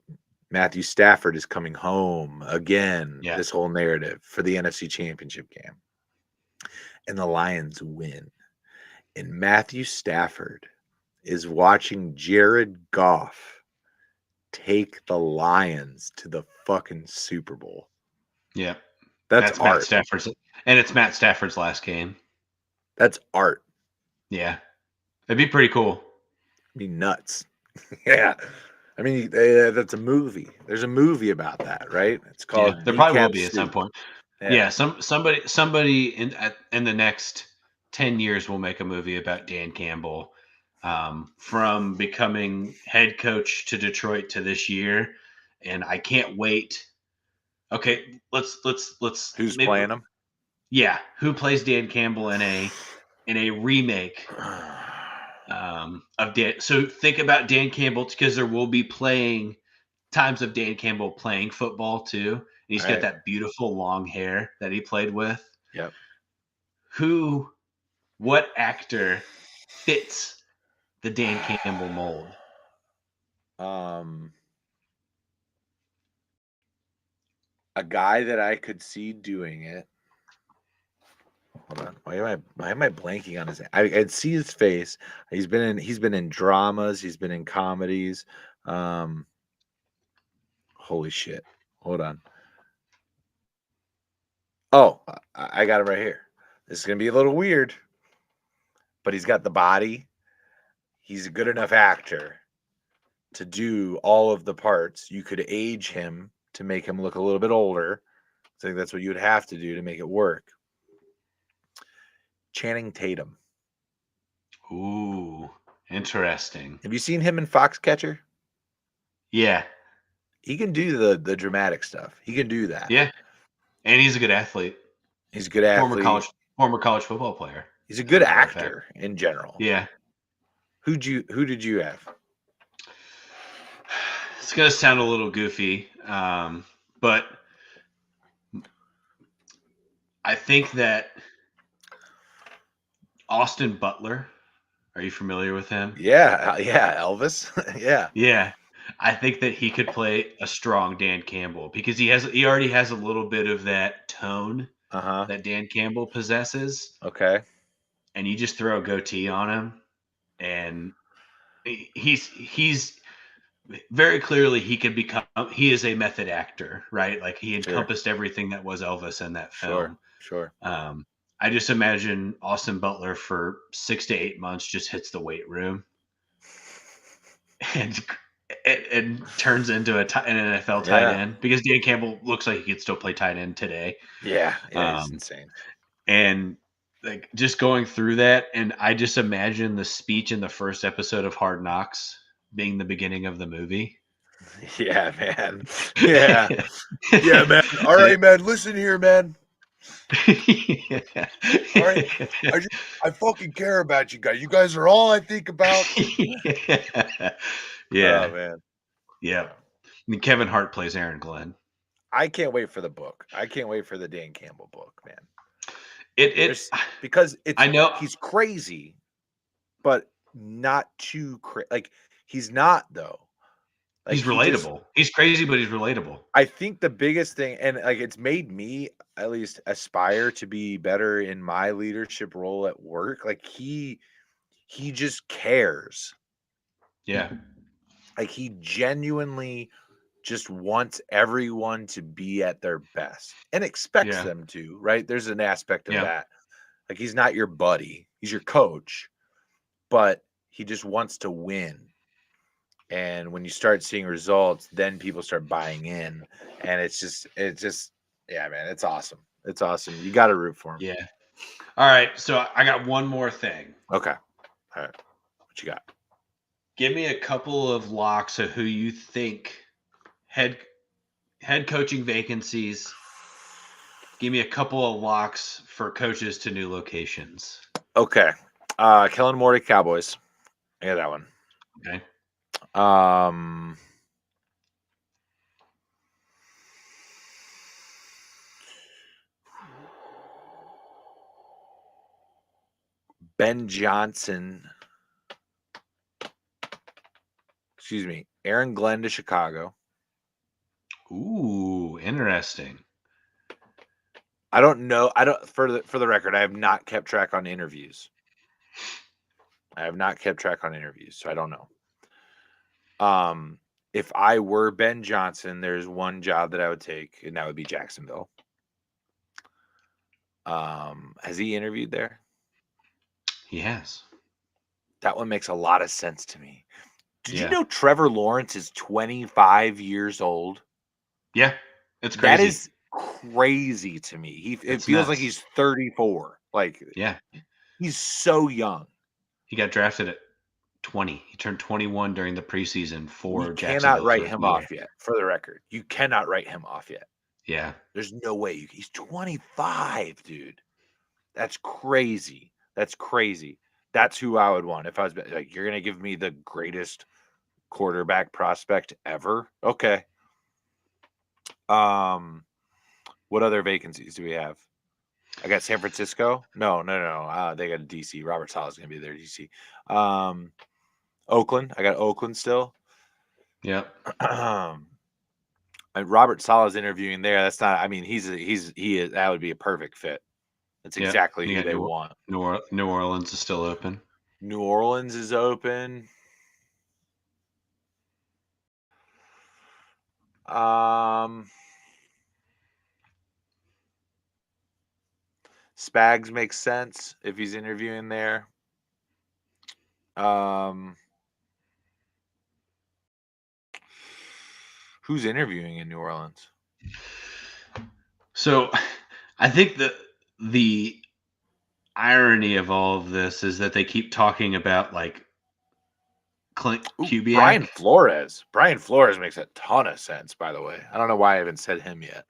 Matthew Stafford is coming home again, this whole narrative for the NFC Championship game. And the Lions win. And Matthew Stafford is watching Jared Goff take the Lions to the fucking Super Bowl. Yeah. That's art. Matt Stafford's, and it's Matt Stafford's last game. That's art. Yeah. It'd be pretty cool. Be nuts. Yeah. I mean, that's a movie. There's a movie about that, right? It's called. There probably will be at some point. Yeah. Somebody in the next 10 years will make a movie about Dan Campbell, from becoming head coach to Detroit to this year, and I can't wait. Okay, let's. Who's playing him? Yeah, who plays Dan Campbell in a remake? Of Dan. So think about Dan Campbell, because there will be times of Dan Campbell playing football too. And he's got that beautiful long hair that he played with. Yep. What actor fits the Dan Campbell mold? A guy that I could see doing it. Hold on. Why am I blanking on his name? I'd see his face. He's been in dramas, he's been in comedies. Holy shit. Hold on. Oh, I got him right here. This is gonna be a little weird, but he's got the body. He's a good enough actor to do all of the parts. You could age him to make him look a little bit older. I think that's what you would have to do to make it work. Channing Tatum. Ooh, interesting. Have you seen him in Foxcatcher? Yeah. He can do the dramatic stuff. He can do that. Yeah. And he's a good athlete. He's a good athlete. Former college football player. He's a good actor in general. Yeah. Who did you have? It's gonna sound a little goofy, but I think that Austin Butler. Are you familiar with him? Yeah, Elvis. Yeah. Yeah. I think that he could play a strong Dan Campbell, because he already has a little bit of that tone that Dan Campbell possesses. Okay. And you just throw a goatee on him, and he's very clearly he is a method actor, right? Like he encompassed everything that was Elvis in that film. Sure. I just imagine Austin Butler for 6 to 8 months just hits the weight room and turns into an NFL tight end, because Dan Campbell looks like he could still play tight end today. Yeah, he's insane. And like just going through that, and I just imagine the speech in the first episode of Hard Knocks being the beginning of the movie. Yeah, man. Yeah. Yeah, man. All right, man. Listen here, man. All right. I fucking care about you guys. You guys are all I think about. Yeah. Oh, man. Yeah. And Kevin Hart plays Aaron Glenn. I can't wait for the book. I can't wait for the Dan Campbell book, man. Because I know he's crazy, but not too crazy. Like he's not though. Like, he's relatable. He's crazy, but he's relatable. I think the biggest thing, and like it's made me at least aspire to be better in my leadership role at work. Like he just cares. Yeah. Like he genuinely just wants everyone to be at their best and expects them to, right? There's an aspect of that. Like he's not your buddy, he's your coach, but he just wants to win. And when you start seeing results, then people start buying in, and it's just yeah, man, it's awesome. It's awesome. You got to root for him. Yeah. All right, so I got one more thing. Okay. All right. What you got? Give me a couple of locks of who you think head coaching vacancies. Give me a couple of locks for coaches to new locations. Okay. Kellen Moore to Cowboys. I got that one. Okay. Ben Johnson. Excuse me. Aaron Glenn to Chicago. Ooh, interesting. I don't know. for the record, I have not kept track on interviews. So I don't know. If I were Ben Johnson, there's one job that I would take, and that would be Jacksonville. Has he interviewed there? He has. That one makes a lot of sense to me. Did you know Trevor Lawrence is 25 years old? Yeah, it's crazy. That is crazy to me. It feels like he's 34. Like, yeah, he's so young. He got drafted at 20. He turned 21 during the preseason for Jacksonville. You cannot write him off yet, for the record. You cannot write him off yet. Yeah. There's no way. He's 25, dude. That's crazy. That's crazy. That's who I would want. If I was like, you're going to give me the greatest quarterback prospect ever? Okay. What other vacancies do we have? I got San Francisco. No. They got a DC. Robert Saleh is going to be there. DC. Oakland. I got Oakland still. Yep. And Robert Saleh's interviewing there. That's not. I mean, he is. That would be a perfect fit. That's exactly who they want. New Orleans is still open. New Orleans is open. Spags makes sense if he's interviewing there. Who's interviewing in New Orleans? So I think the irony of all of this is that they keep talking about like Clint Kubiak. Brian Flores makes a ton of sense, by the way. I don't know why I haven't said him yet.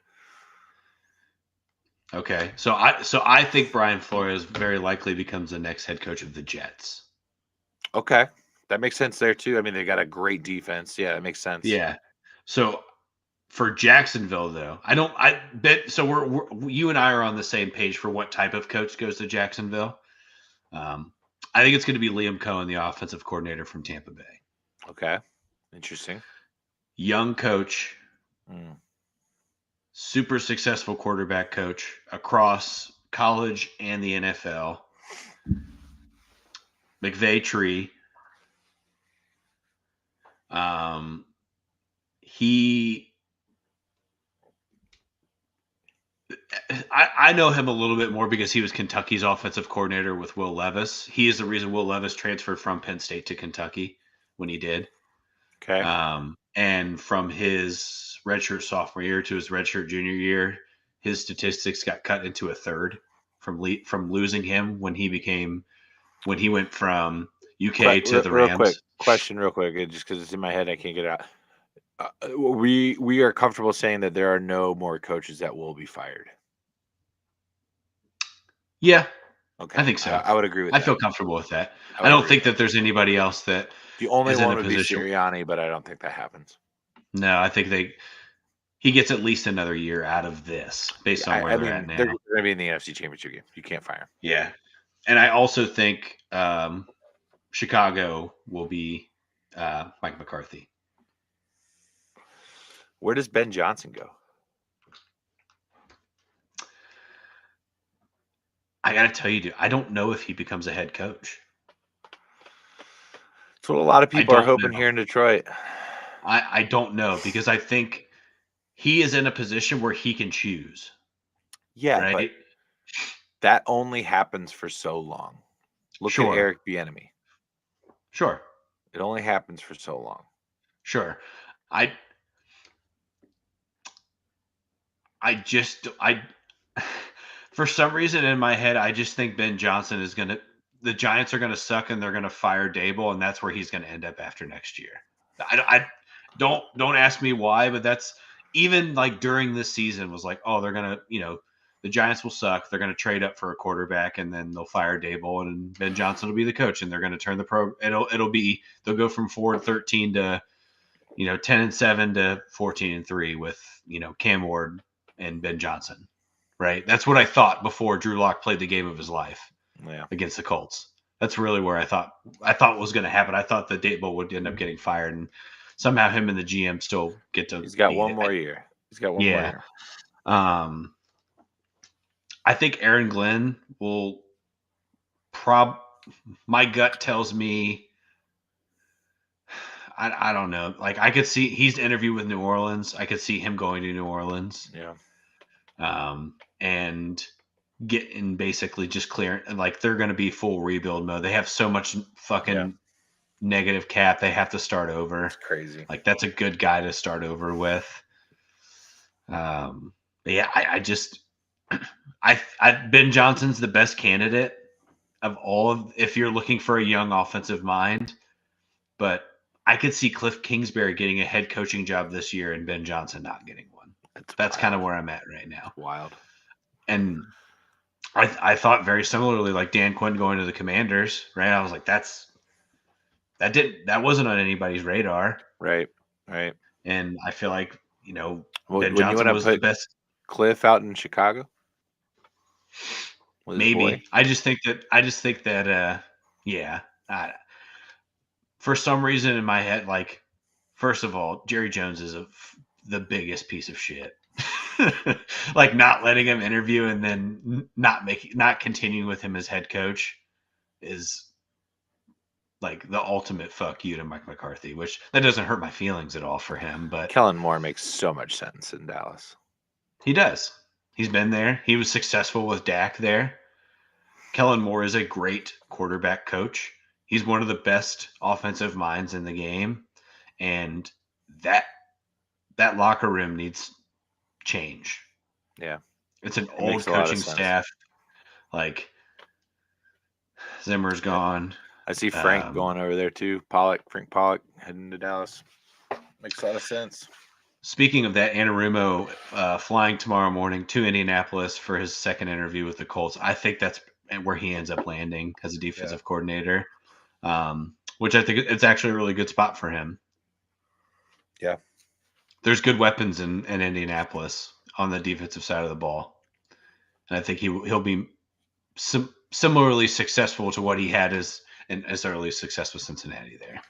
Okay. So I think Brian Flores very likely becomes the next head coach of the Jets. Okay. That makes sense there too. I mean, they got a great defense. Yeah, that makes sense. Yeah. So for Jacksonville, though, I bet. So we're you and I are on the same page for what type of coach goes to Jacksonville. I think it's going to be Liam Cohen, the offensive coordinator from Tampa Bay. Okay, interesting. Young coach, super successful quarterback coach across college and the NFL. McVay tree. I know him a little bit more because he was Kentucky's offensive coordinator with Will Levis. He is the reason Will Levis transferred from Penn State to Kentucky when he did. Okay. And from his redshirt sophomore year to his redshirt junior year, his statistics got cut into a third from losing him when he went from UK to the real Rams. Quick question, real quick, just because it's in my head, I can't get it out. We are comfortable saying that there are no more coaches that will be fired. Yeah, okay, I think so. I would agree with that. I feel comfortable with that. I don't think that there's anybody else that the only is one in a would position. be Sirianni, but I don't think that happens. No, I think he gets at least another year out of this based on where they're at now. They're going to be in the NFC Championship game. You can't fire him. Yeah, and I also think Chicago will be Mike McCarthy. Where does Ben Johnson go? I got to tell you, dude, I don't know if he becomes a head coach. That's what a lot of people are hoping here in Detroit. I don't know, because I think he is in a position where he can choose. Yeah, right? But that only happens for so long. Look at Eric Bieniemy. Sure. It only happens for so long. Sure. For some reason in my head, I just think Ben Johnson the Giants are gonna suck and they're gonna fire Dable, and that's where he's gonna end up after next year. I don't ask me why, but that's even like during this season was like, oh, they're gonna, the Giants will suck. They're gonna trade up for a quarterback, and then they'll fire Dable, and Ben Johnson will be the coach, and they're gonna turn they'll go from 4-13 to 10-7 to 14-3 with Cam Ward and Ben Johnson. Right. That's what I thought before Drew Lock played the game of his life against the Colts. That's really where I thought was going to happen. I thought that Dable would end up getting fired, and somehow him and the GM still get to. He's got one more year. More year. I think Aaron Glenn will my gut tells me, I don't know. Like, I could see he's interviewed with New Orleans. I could see him going to New Orleans. Yeah. And getting basically just clear, and like they're going to be full rebuild mode. They have so much fucking negative cap. They have to start over. It's crazy. Like, that's a good guy to start over with. I just, Ben Johnson's the best candidate of all of, if you're looking for a young offensive mind, but I could see Cliff Kingsbury getting a head coaching job this year and Ben Johnson not getting one. That's kind of where I'm at right now. Wild. And I thought very similarly, like Dan Quinn going to the Commanders, right? I was like, that wasn't on anybody's radar. Right. And I feel like, Ben Johnson was the best. Cliff out in Chicago? Maybe. I just think that for some reason in my head, like, first of all, Jerry Jones is the biggest piece of shit. Like, not letting him interview and then not continuing with him as head coach is like the ultimate fuck you to Mike McCarthy, which that doesn't hurt my feelings at all for him. But Kellen Moore makes so much sense in Dallas. He does. He's been there. He was successful with Dak there. Kellen Moore is a great quarterback coach. He's one of the best offensive minds in the game. And that locker room needs change. Yeah. It's an old coaching staff. Like, Zimmer's gone. I see Frank going over there too. Frank Pollock heading to Dallas. Makes a lot of sense. Speaking of that, Anarumo flying tomorrow morning to Indianapolis for his second interview with the Colts. I think that's where he ends up landing as a defensive coordinator, which I think it's actually a really good spot for him. Yeah. There's good weapons in Indianapolis on the defensive side of the ball. And I think he'll be similarly successful to what he had as early success with Cincinnati there.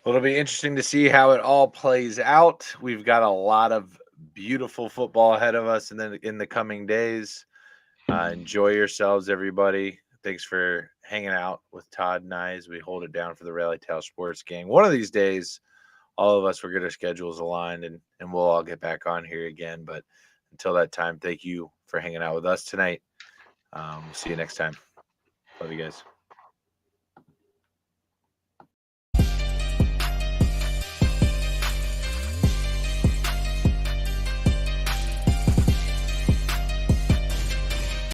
Well, it'll be interesting to see how it all plays out. We've got a lot of beautiful football ahead of us in the coming days. Enjoy yourselves, everybody. Thanks for hanging out with Todd and I as we hold it down for the Rally Tail Sports Gang. One of these days, all of us will get our schedules aligned and we'll all get back on here again. But until that time, thank you for hanging out with us tonight. We'll see you next time. Love you guys.